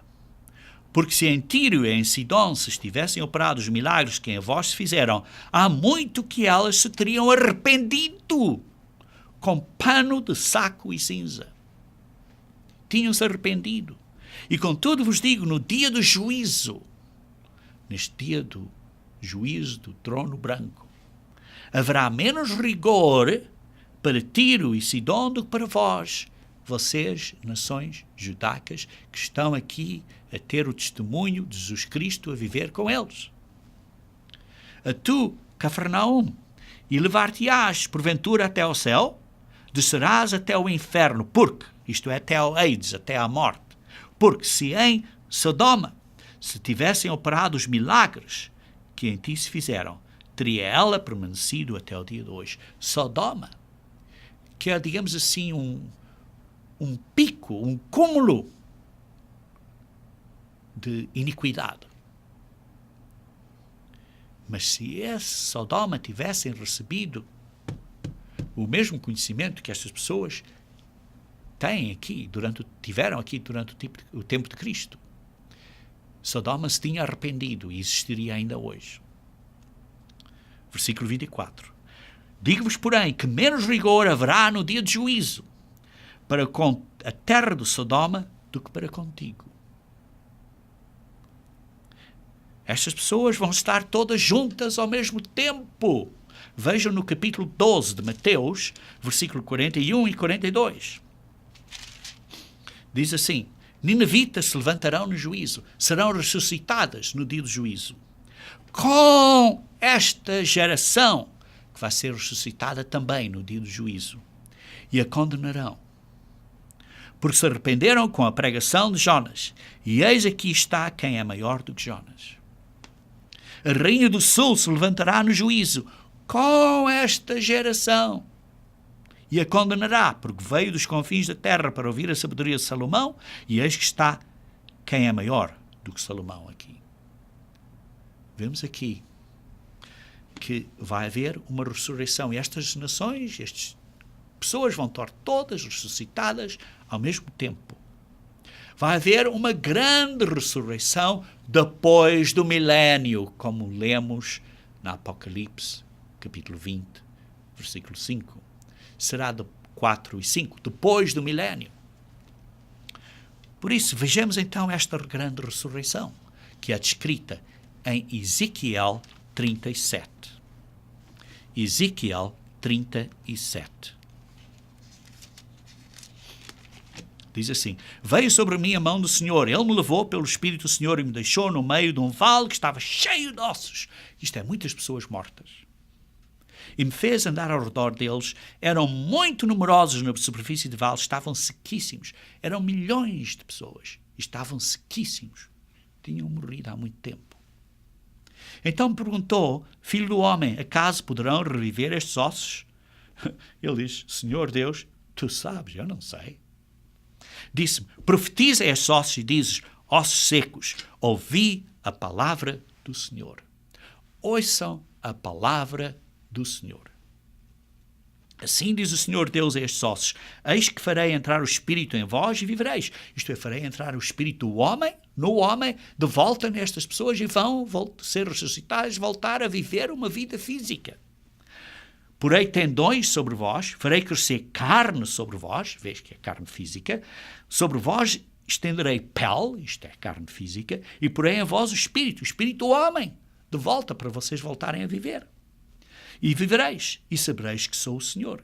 Porque se em Tiro e em Sidom se estivessem operados os milagres que em vós se fizeram, há muito que elas se teriam arrependido com pano de saco e cinza. Tinham-se arrependido. E contudo vos digo, no dia do juízo, neste dia do juízo do trono branco, haverá menos rigor para Tiro e Sidom do que para vós, vocês, nações judaicas, que estão aqui a ter o testemunho de Jesus Cristo a viver com eles. A tu, Cafarnaum, e levar-te-ás, porventura, até ao céu? Descerás até ao inferno, porque, isto é, até ao Hades, até à morte. Porque se em Sodoma se tivessem operado os milagres que em ti se fizeram, teria ela permanecido até o dia de hoje. Sodoma, que é, digamos assim, um pico, um cúmulo de iniquidade. Mas se esse Sodoma tivessem recebido o mesmo conhecimento que estas pessoas tiveram aqui durante o tempo de Cristo, Sodoma se tinha arrependido e existiria ainda hoje. Versículo 24. Digo-vos, porém, que menos rigor haverá no dia de juízo para com a terra de Sodoma do que para contigo. Estas pessoas vão estar todas juntas ao mesmo tempo. Vejam no capítulo 12 de Mateus, versículo 41 e 42. Diz assim: Ninivitas se levantarão no juízo, serão ressuscitadas no dia do juízo, com esta geração que vai ser ressuscitada também no dia do juízo, e a condenarão, porque se arrependeram com a pregação de Jonas, e eis aqui está quem é maior do que Jonas. A rainha do sul se levantará no juízo com esta geração e a condenará, porque veio dos confins da terra para ouvir a sabedoria de Salomão, e eis que está quem é maior do que Salomão aqui. Vemos aqui que vai haver uma ressurreição, e estas nações, estes pessoas vão estar todas ressuscitadas ao mesmo tempo. Vai haver uma grande ressurreição depois do milénio, como lemos na Apocalipse, capítulo 20, versículo 5. Será de 4 e 5, depois do milénio. Por isso, vejamos então esta grande ressurreição, que é descrita em Ezequiel 37. Ezequiel 37. Diz assim: veio sobre mim a mão do Senhor, ele me levou pelo Espírito do Senhor e me deixou no meio de um vale que estava cheio de ossos. Isto é, muitas pessoas mortas. E me fez andar ao redor deles. Eram muito numerosos na superfície do vale, estavam sequíssimos. Eram milhões de pessoas e estavam sequíssimos. Tinham morrido há muito tempo. Então me perguntou: filho do homem, acaso poderão reviver estes ossos? Ele diz: Senhor Deus, tu sabes, eu não sei. Disse-me: profetiza a estes ossos e dizes: ossos secos, ouvi a palavra do Senhor. Ouçam a palavra do Senhor. Assim diz o Senhor Deus a estes ossos: eis que farei entrar o Espírito em vós e vivereis. Isto é, farei entrar o Espírito do homem, no homem, de volta nestas pessoas e vão ser ressuscitadas, voltar a viver uma vida física. Porei tendões sobre vós, farei crescer carne sobre vós, vês que é carne física, sobre vós estenderei pele, isto é carne física, e porei em vós o Espírito do homem, de volta para vocês voltarem a viver. E vivereis, e sabereis que sou o Senhor.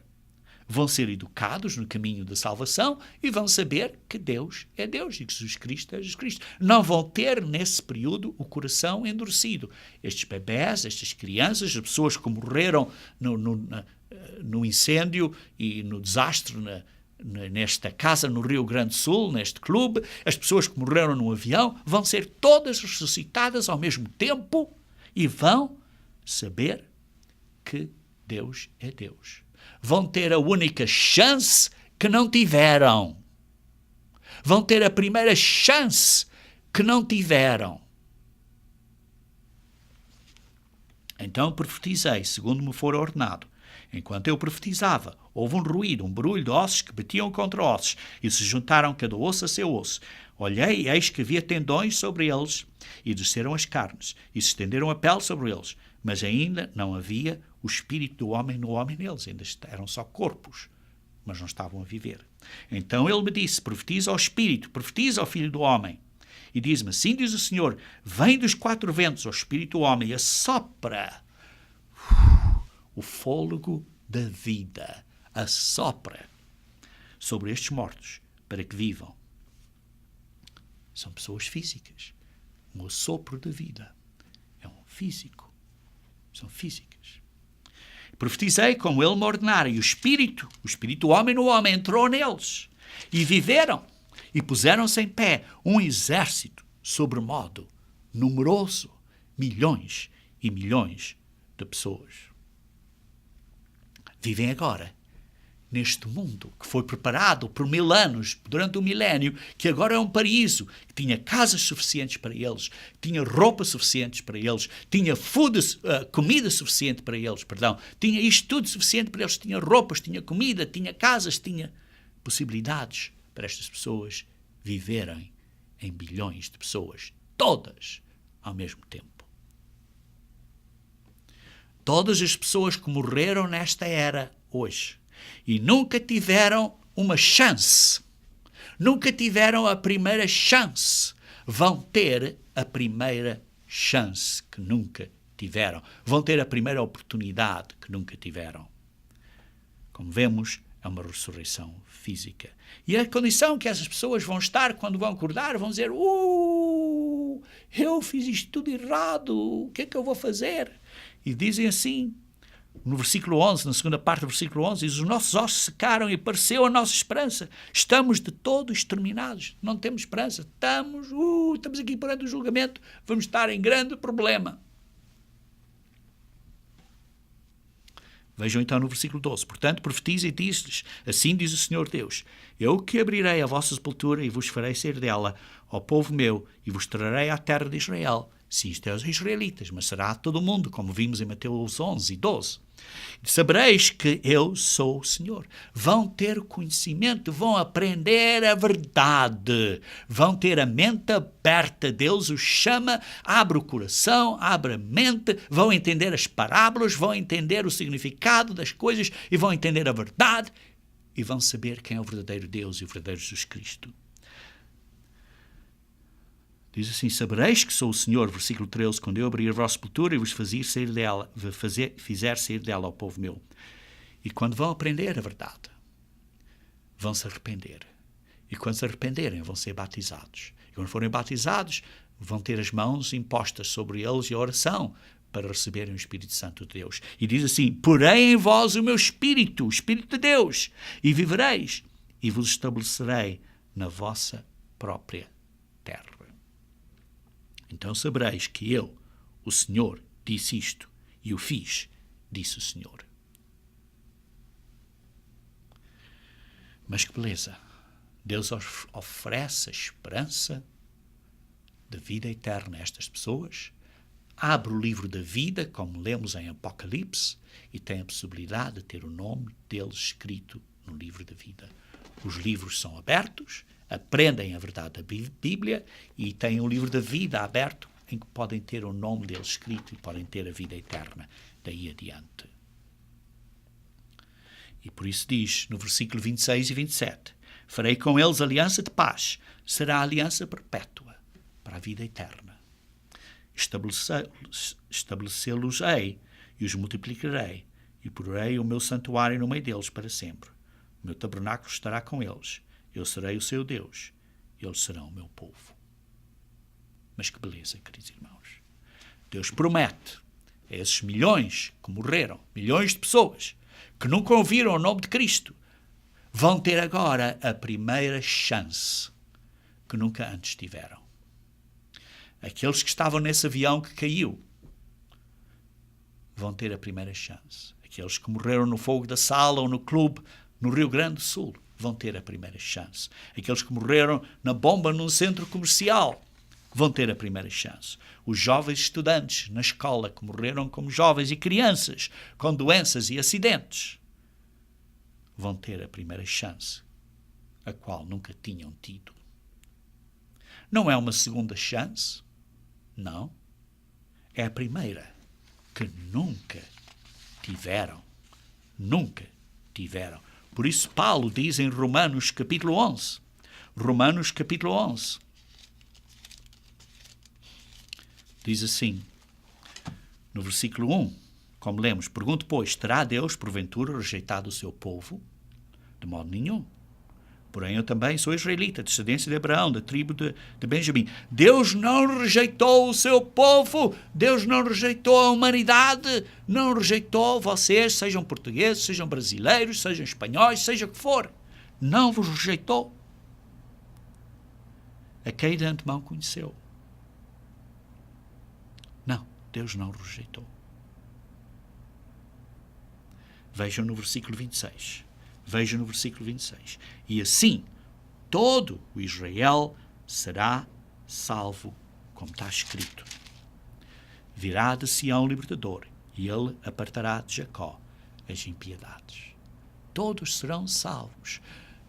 Vão ser educados no caminho da salvação e vão saber que Deus é Deus e que Jesus Cristo é Jesus Cristo. Não vão ter, nesse período, o coração endurecido. Estes bebés, estas crianças, as pessoas que morreram no incêndio e no desastre nesta casa no Rio Grande do Sul, neste clube, as pessoas que morreram no avião, vão ser todas ressuscitadas ao mesmo tempo e vão saber que Deus é Deus. Vão ter a única chance que não tiveram. Vão ter a primeira chance que não tiveram. Então profetizei, segundo me for ordenado. Enquanto eu profetizava, houve um ruído, um barulho de ossos que batiam contra ossos, e se juntaram cada osso a seu osso. Olhei e eis que havia tendões sobre eles, e desceram as carnes, e se estenderam a pele sobre eles. Mas ainda não havia o espírito do homem no homem neles, ainda eram só corpos, mas não estavam a viver. Então ele me disse: profetiza ao espírito, profetiza ao filho do homem. E diz-me: assim diz o Senhor, vem dos quatro ventos ao espírito do homem e assopra o fôlego da vida, assopra sobre estes mortos para que vivam. São pessoas físicas. Um assopro da vida é um físico. São físicas. Profetizei como ele me ordenara, e o espírito do homem no homem entrou neles, e viveram, e puseram-se em pé um exército sobremodo numeroso, milhões e milhões de pessoas. Vivem agora neste mundo que foi preparado por 1000 anos, durante o milénio, que agora é um paraíso, que tinha casas suficientes para eles, tinha roupa suficiente para eles, tinha comida suficiente para eles, tinha isto tudo suficiente para eles, tinha roupas, tinha comida, tinha casas, tinha possibilidades para estas pessoas viverem em bilhões de pessoas, todas ao mesmo tempo. Todas as pessoas que morreram nesta era hoje e nunca tiveram uma chance, nunca tiveram a primeira chance, vão ter a primeira chance que nunca tiveram. Vão ter a primeira oportunidade que nunca tiveram. Como vemos, é uma ressurreição física. E a condição que essas pessoas vão estar quando vão acordar, vão dizer: eu fiz isto tudo errado, o que é que eu vou fazer? E dizem assim, no versículo 11, na segunda parte do versículo 11, diz: os nossos ossos secaram e apareceu a nossa esperança. Estamos de todo exterminados. Não temos esperança. Estamos aqui perante o julgamento. Vamos estar em grande problema. Vejam então no versículo 12. Portanto, profetiza e diz-lhes: assim diz o Senhor Deus: eu que abrirei a vossa sepultura e vos farei sair dela, ó povo meu, e vos trarei à terra de Israel, Sim, isto é aos israelitas, mas será a todo o mundo, como vimos em Mateus 11 e 12. Sabereis que eu sou o Senhor. Vão ter conhecimento, vão aprender a verdade, vão ter a mente aberta. Deus os chama, abre o coração, abre a mente, vão entender as parábolas, vão entender o significado das coisas e vão entender a verdade e vão saber quem é o verdadeiro Deus e o verdadeiro Jesus Cristo. Diz assim, sabereis que sou o Senhor, versículo 13, quando eu abrir a vossa sepultura e vos fizer sair dela ao povo meu. E quando vão aprender a verdade, vão se arrepender. E quando se arrependerem, vão ser batizados. E quando forem batizados, vão ter as mãos impostas sobre eles e a oração para receberem o Espírito Santo de Deus. E diz assim, porém em vós o meu Espírito, o Espírito de Deus, e vivereis, e vos estabelecerei na vossa própria terra. Então sabereis que eu, o Senhor, disse isto, e o fiz, disse o Senhor. Mas que beleza! Deus oferece a esperança da vida eterna a estas pessoas, abre o livro da vida, como lemos em Apocalipse, e tem a possibilidade de ter o nome deles escrito no livro da vida. Os livros são abertos, aprendem a verdade da Bíblia e têm o livro da vida aberto em que podem ter o nome deles escrito e podem ter a vida eterna daí adiante. E por isso diz no versículo 26 e 27, farei com eles aliança de paz, será aliança perpétua para a vida eterna. Estabelecê-los-ei e os multiplicarei e porei o meu santuário no meio deles para sempre. O meu tabernáculo estará com eles. Eu serei o seu Deus, e eles serão o meu povo. Mas que beleza, queridos irmãos. Deus promete a esses milhões que morreram, milhões de pessoas, que nunca ouviram o nome de Cristo, vão ter agora a primeira chance que nunca antes tiveram. Aqueles que estavam nesse avião que caiu vão ter a primeira chance. Aqueles que morreram no fogo da sala ou no clube no Rio Grande do Sul vão ter a primeira chance. Aqueles que morreram na bomba num centro comercial vão ter a primeira chance. Os jovens estudantes na escola que morreram como jovens e crianças com doenças e acidentes vão ter a primeira chance, a qual nunca tinham tido. Não é uma segunda chance, não. É a primeira que nunca tiveram. Nunca tiveram. Por isso Paulo diz em Romanos capítulo 11, diz assim, no versículo 1, como lemos, pergunto, pois, terá Deus, porventura, rejeitado o seu povo? De modo nenhum. Porém, eu também sou israelita, descendência de Abraão, da tribo de Benjamim. Deus não rejeitou o seu povo, Deus não rejeitou a humanidade, não rejeitou vocês, sejam portugueses, sejam brasileiros, sejam espanhóis, seja o que for. Não vos rejeitou. A quem de antemão conheceu. Não, Deus não rejeitou. Vejam no versículo 26. Vejam no versículo 26. E assim, todo o Israel será salvo, como está escrito. Virá de Sião o libertador, e ele apartará de Jacó as impiedades. Todos serão salvos,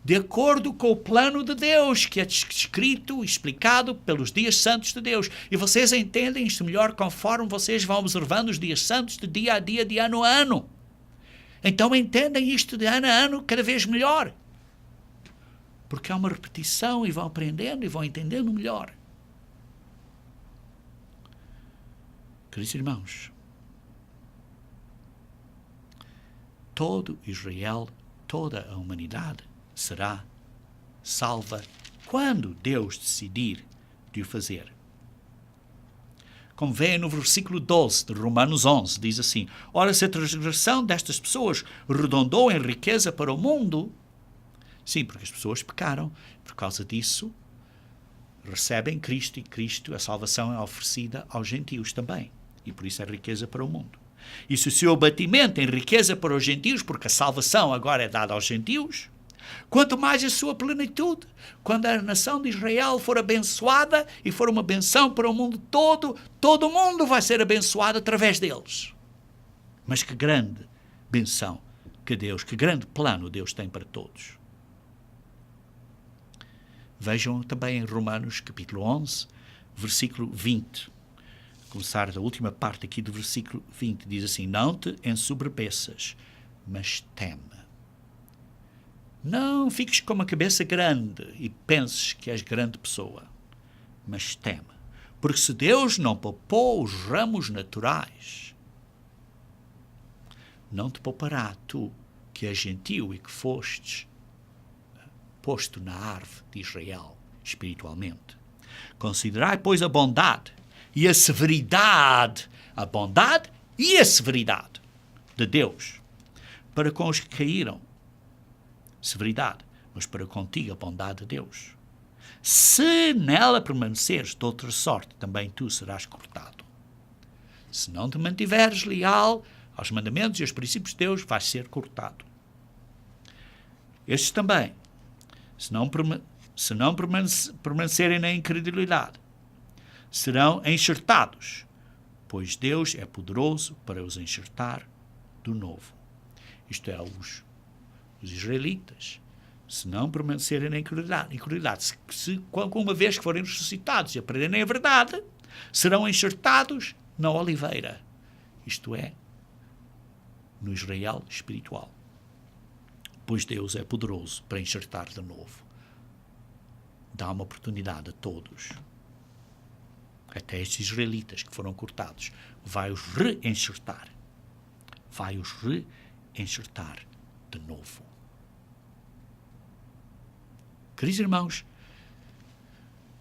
de acordo com o plano de Deus, que é escrito e explicado pelos dias santos de Deus. E vocês entendem isto melhor conforme vocês vão observando os dias santos de dia a dia, de ano a ano. Então entendem isto de ano a ano cada vez melhor. Porque é uma repetição e vão aprendendo e vão entendendo melhor. Queridos irmãos, todo Israel, toda a humanidade será salva quando Deus decidir de o fazer. Como vêem no versículo 12 de Romanos 11, diz assim, ora, se a transgressão destas pessoas redondou em riqueza para o mundo, sim, porque as pessoas pecaram, por causa disso recebem Cristo, e Cristo, a salvação é oferecida aos gentios também, e por isso é riqueza para o mundo. E se o seu abatimento em riqueza para os gentios, porque a salvação agora é dada aos gentios, Quanto mais a sua plenitude, quando a nação de Israel for abençoada e for uma benção para o mundo todo o mundo vai ser abençoado através deles. Mas que grande benção que grande plano Deus tem para todos. Vejam também em Romanos capítulo 11, versículo 20. Começar da última parte aqui do versículo 20. Diz assim: não te ensoberbeças, mas teme. Não fiques com uma cabeça grande e penses que és grande pessoa, mas teme. Porque se Deus não poupou os ramos naturais, não te poupará tu, que és gentil e que fostes posto na árvore de Israel, espiritualmente. Considerai, pois, a bondade e a severidade, a bondade e a severidade de Deus, para com os que caíram, severidade, mas para contigo a bondade de Deus. Se nela permaneceres de outra sorte, também tu serás cortado. Se não te mantiveres leal aos mandamentos e aos princípios de Deus, vais ser cortado. Estes também, se não permanecerem na incredulidade, serão enxertados, pois Deus é poderoso para os enxertar do novo. Isto é, os israelitas, se não permanecerem na incredulidade, se alguma vez que forem ressuscitados e aprenderem a verdade, serão enxertados na oliveira, isto é, no Israel espiritual. Pois Deus é poderoso para enxertar de novo. Dá uma oportunidade a todos. Até estes israelitas que foram cortados. Vai-os reenxertar. Vai-os reenxertar de novo. Queridos irmãos,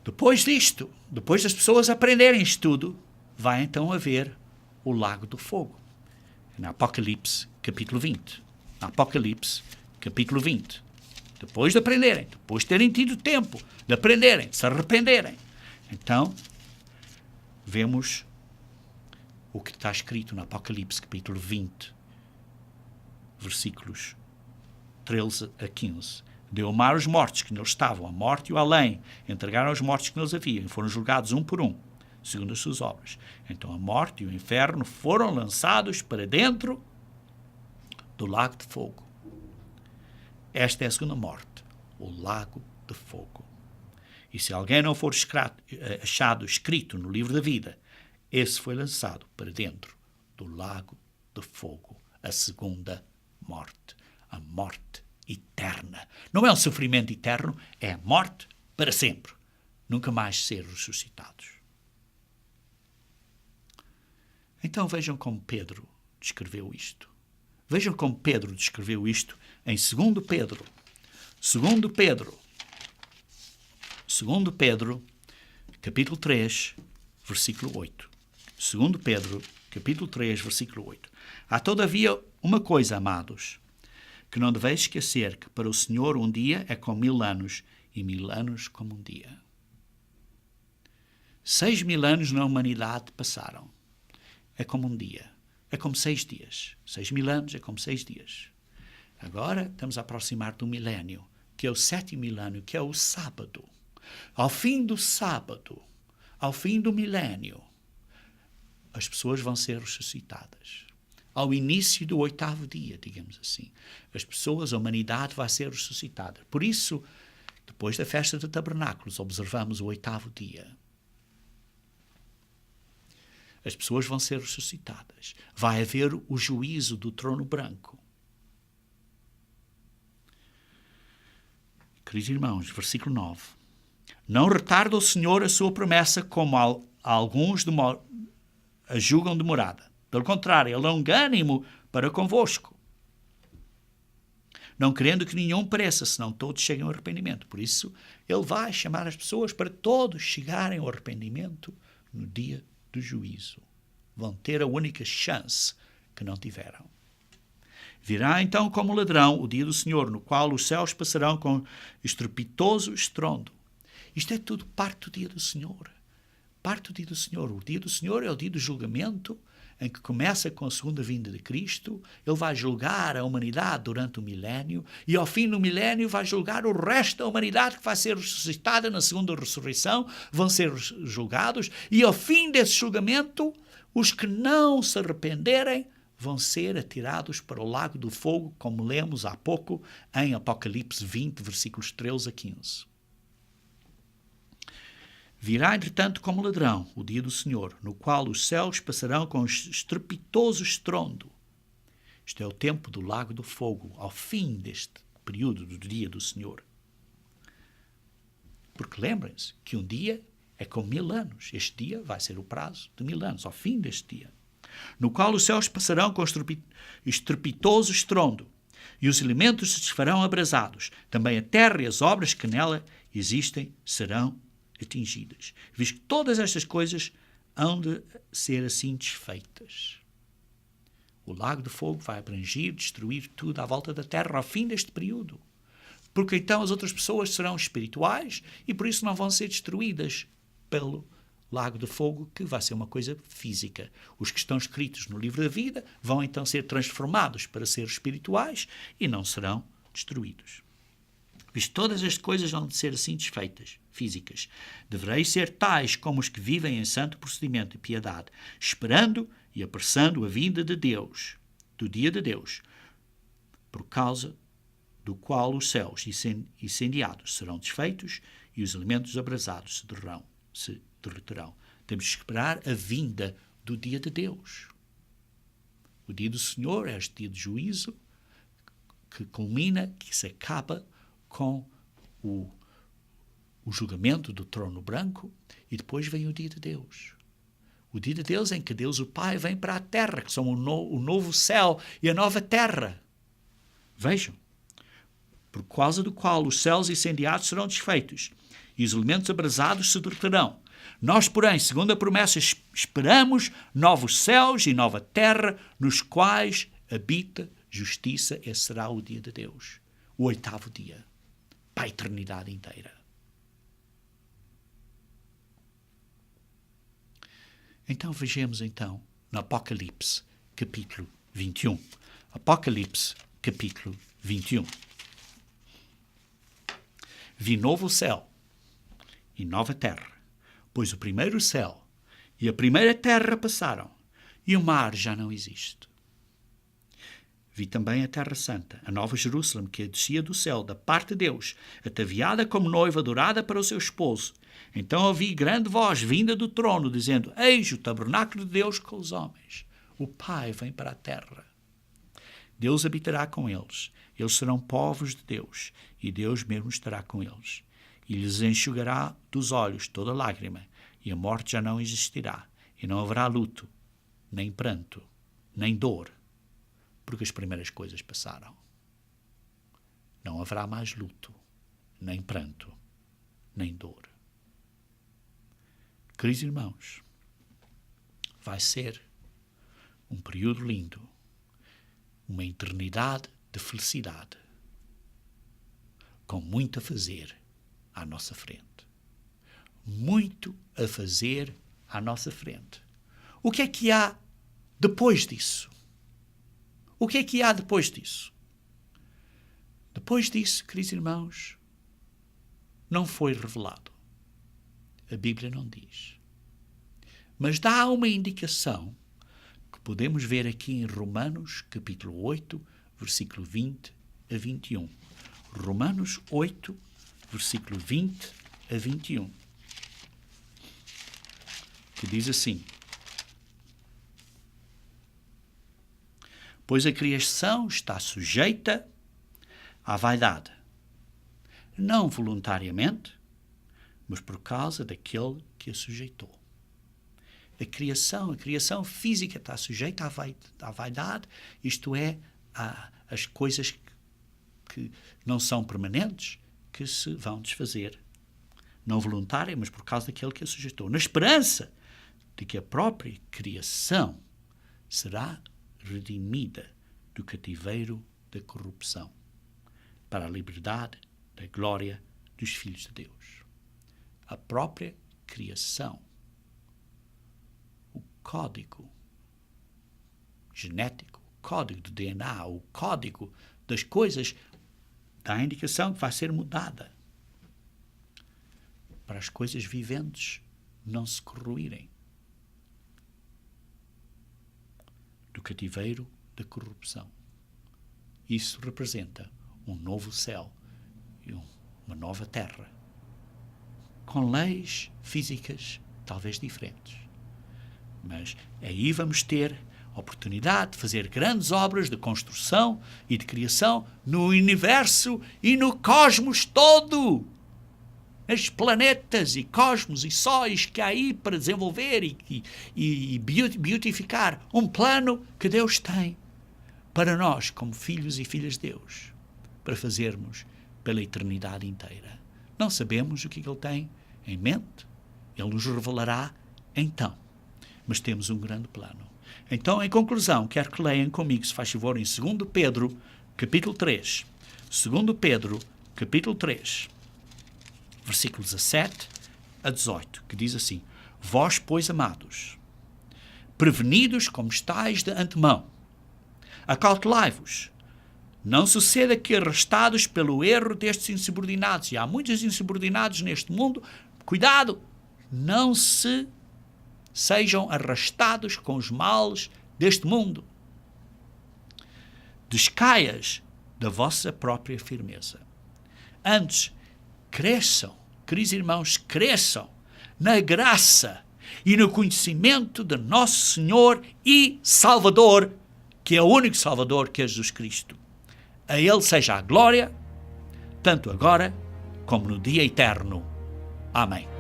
depois disto, depois das pessoas aprenderem isto tudo, vai então haver o lago do fogo. Na Apocalipse, capítulo 20. Na Apocalipse, capítulo 20. Depois de aprenderem, depois de terem tido tempo de aprenderem, de se arrependerem, então vemos o que está escrito no Apocalipse, capítulo 20, versículos 13 a 15. Deu mar os mortos que neles estavam, a morte e o além, entregaram os mortos que neles haviam, e foram julgados um por um, segundo as suas obras. Então a morte e o inferno foram lançados para dentro do lago de fogo. Esta é a segunda morte, o lago de fogo. E se alguém não for achado escrito no livro da vida, esse foi lançado para dentro do lago de fogo, a segunda morte, a morte eterna. Não é um sofrimento eterno, é a morte para sempre, nunca mais ser ressuscitados. Então vejam como Pedro descreveu isto. Vejam como Pedro descreveu isto em 2 Pedro. 2 Pedro, capítulo 3, versículo 8. 2 Pedro, capítulo 3, versículo 8. Há todavia uma coisa, amados, que não deveis esquecer, que para o Senhor um dia é como 1000 anos, e 1000 anos como um dia. 6.000 anos na humanidade passaram. É como um dia. É como 6 dias. 6.000 anos é como 6 dias. Agora estamos a aproximar do milénio, que é o 7º milênio, que é o sábado. Ao fim do sábado, ao fim do milénio, as pessoas vão ser ressuscitadas. Ao início do 8º dia, digamos assim, as pessoas, a humanidade vai ser ressuscitada. Por isso, depois da festa de tabernáculos, observamos o 8º dia. As pessoas vão ser ressuscitadas. Vai haver o juízo do trono branco. Queridos irmãos, versículo 9. Não retarda o Senhor a sua promessa, como alguns a julgam demorada. Pelo contrário, ele é longânimo para convosco, não querendo que nenhum pereça, senão todos cheguem ao arrependimento. Por isso, ele vai chamar as pessoas para todos chegarem ao arrependimento no dia do juízo. Vão ter a única chance que não tiveram. Virá então como ladrão o dia do Senhor, no qual os céus passarão com estrepitoso estrondo. Isto é tudo parte do dia do Senhor. Parte do dia do Senhor. O dia do Senhor é o dia do julgamento, em que começa com a segunda vinda de Cristo. Ele vai julgar a humanidade durante o milénio e ao fim do milénio vai julgar o resto da humanidade que vai ser ressuscitada na segunda ressurreição, vão ser julgados e ao fim desse julgamento os que não se arrependerem vão ser atirados para o lago do fogo, como lemos há pouco em Apocalipse 20, versículos 13 a 15. Virá, entretanto, como ladrão o dia do Senhor, no qual os céus passarão com estrepitoso estrondo. Isto é o tempo do lago do fogo, ao fim deste período do dia do Senhor. Porque lembrem-se que um dia é como 1000 anos. Este dia vai ser o prazo de 1000 anos, ao fim deste dia. No qual os céus passarão com estrepitoso estrondo, e os elementos se desfarão abrasados. Também a terra e as obras que nela existem serão atingidas. Visto que todas estas coisas hão de ser assim desfeitas. O lago de fogo vai abranger, destruir tudo à volta da terra ao fim deste período. Porque então as outras pessoas serão espirituais e por isso não vão ser destruídas pelo lago de fogo, que vai ser uma coisa física. Os que estão escritos no livro da vida vão então ser transformados para ser espirituais e não serão destruídos. Visto todas as coisas vão de ser assim desfeitas, físicas, devereis ser tais como os que vivem em santo procedimento e piedade, esperando e apressando a vinda de Deus, do dia de Deus, por causa do qual os céus incendiados serão desfeitos e os elementos abrasados se derreterão. Temos que esperar a vinda do dia de Deus. O dia do Senhor é este dia de juízo que culmina, que se acaba com o julgamento do trono branco e depois vem o dia de Deus. O dia de Deus em que Deus, o Pai, vem para a terra, que são o novo céu e a nova terra. Vejam, por causa do qual os céus incendiados serão desfeitos e os elementos abrasados se derreterão. Nós, porém, segundo a promessa, esperamos novos céus e nova terra, nos quais habita justiça. Esse será o dia de Deus, o 8º dia, para a eternidade inteira. Então vejamos então no Apocalipse, capítulo 21. Apocalipse, capítulo 21. Vi novo céu e nova terra, pois o primeiro céu e a primeira terra passaram, e o mar já não existe. Vi também a terra santa, a nova Jerusalém, que descia do céu, da parte de Deus, ataviada como noiva dourada para o seu esposo. Então ouvi grande voz vinda do trono, dizendo: Eis o tabernáculo de Deus com os homens. O Pai vem para a terra. Deus habitará com eles. Eles serão povos de Deus, e Deus mesmo estará com eles. E lhes enxugará dos olhos toda lágrima, e a morte já não existirá, e não haverá luto, nem pranto, nem dor, porque as primeiras coisas passaram. Não haverá mais luto, nem pranto, nem dor. Queridos irmãos, vai ser um período lindo, uma eternidade de felicidade, com muito a fazer à nossa frente. Muito a fazer à nossa frente. O que é que há depois disso? O que é que há depois disso? Depois disso, queridos irmãos, não foi revelado. A Bíblia não diz. Mas dá uma indicação que podemos ver aqui em Romanos, capítulo 8, versículo 20 a 21. Romanos 8, versículo 20 a 21. Que diz assim: Pois a criação está sujeita à vaidade, não voluntariamente, mas por causa daquele que a sujeitou. A criação física está sujeita à vaidade, isto é, às coisas que não são permanentes, que se vão desfazer. Não voluntária, mas por causa daquele que a sujeitou. Na esperança de que a própria criação será redimida do cativeiro da corrupção, para a liberdade da glória dos filhos de Deus. A própria criação, o código genético, o código do DNA, o código das coisas, dá a indicação que vai ser mudada para as coisas viventes não se corroírem do cativeiro da corrupção. Isso representa um novo céu e uma nova terra, com leis físicas talvez diferentes. Mas aí vamos ter a oportunidade de fazer grandes obras de construção e de criação no universo e no cosmos todo. Nestes planetas e cosmos e sóis que há aí para desenvolver e beautificar um plano que Deus tem para nós, como filhos e filhas de Deus, para fazermos pela eternidade inteira. Não sabemos o que Ele tem em mente. Ele nos revelará então. Mas temos um grande plano. Então, em conclusão, quero que leiam comigo, se faz favor, em 2 Pedro, capítulo 3. 2 Pedro, capítulo 3, versículo 17 a 18, que diz assim: Vós, pois, amados, prevenidos como estáis de antemão, acautelai-vos, não suceda que, arrastados pelo erro destes insubordinados, e há muitos insubordinados neste mundo, cuidado, não sejam arrastados com os males deste mundo. Descaias da vossa própria firmeza. Antes, cresçam, queridos irmãos, cresçam na graça e no conhecimento de nosso Senhor e Salvador, que é o único Salvador, que é Jesus Cristo. A Ele seja a glória, tanto agora como no dia eterno. Amém.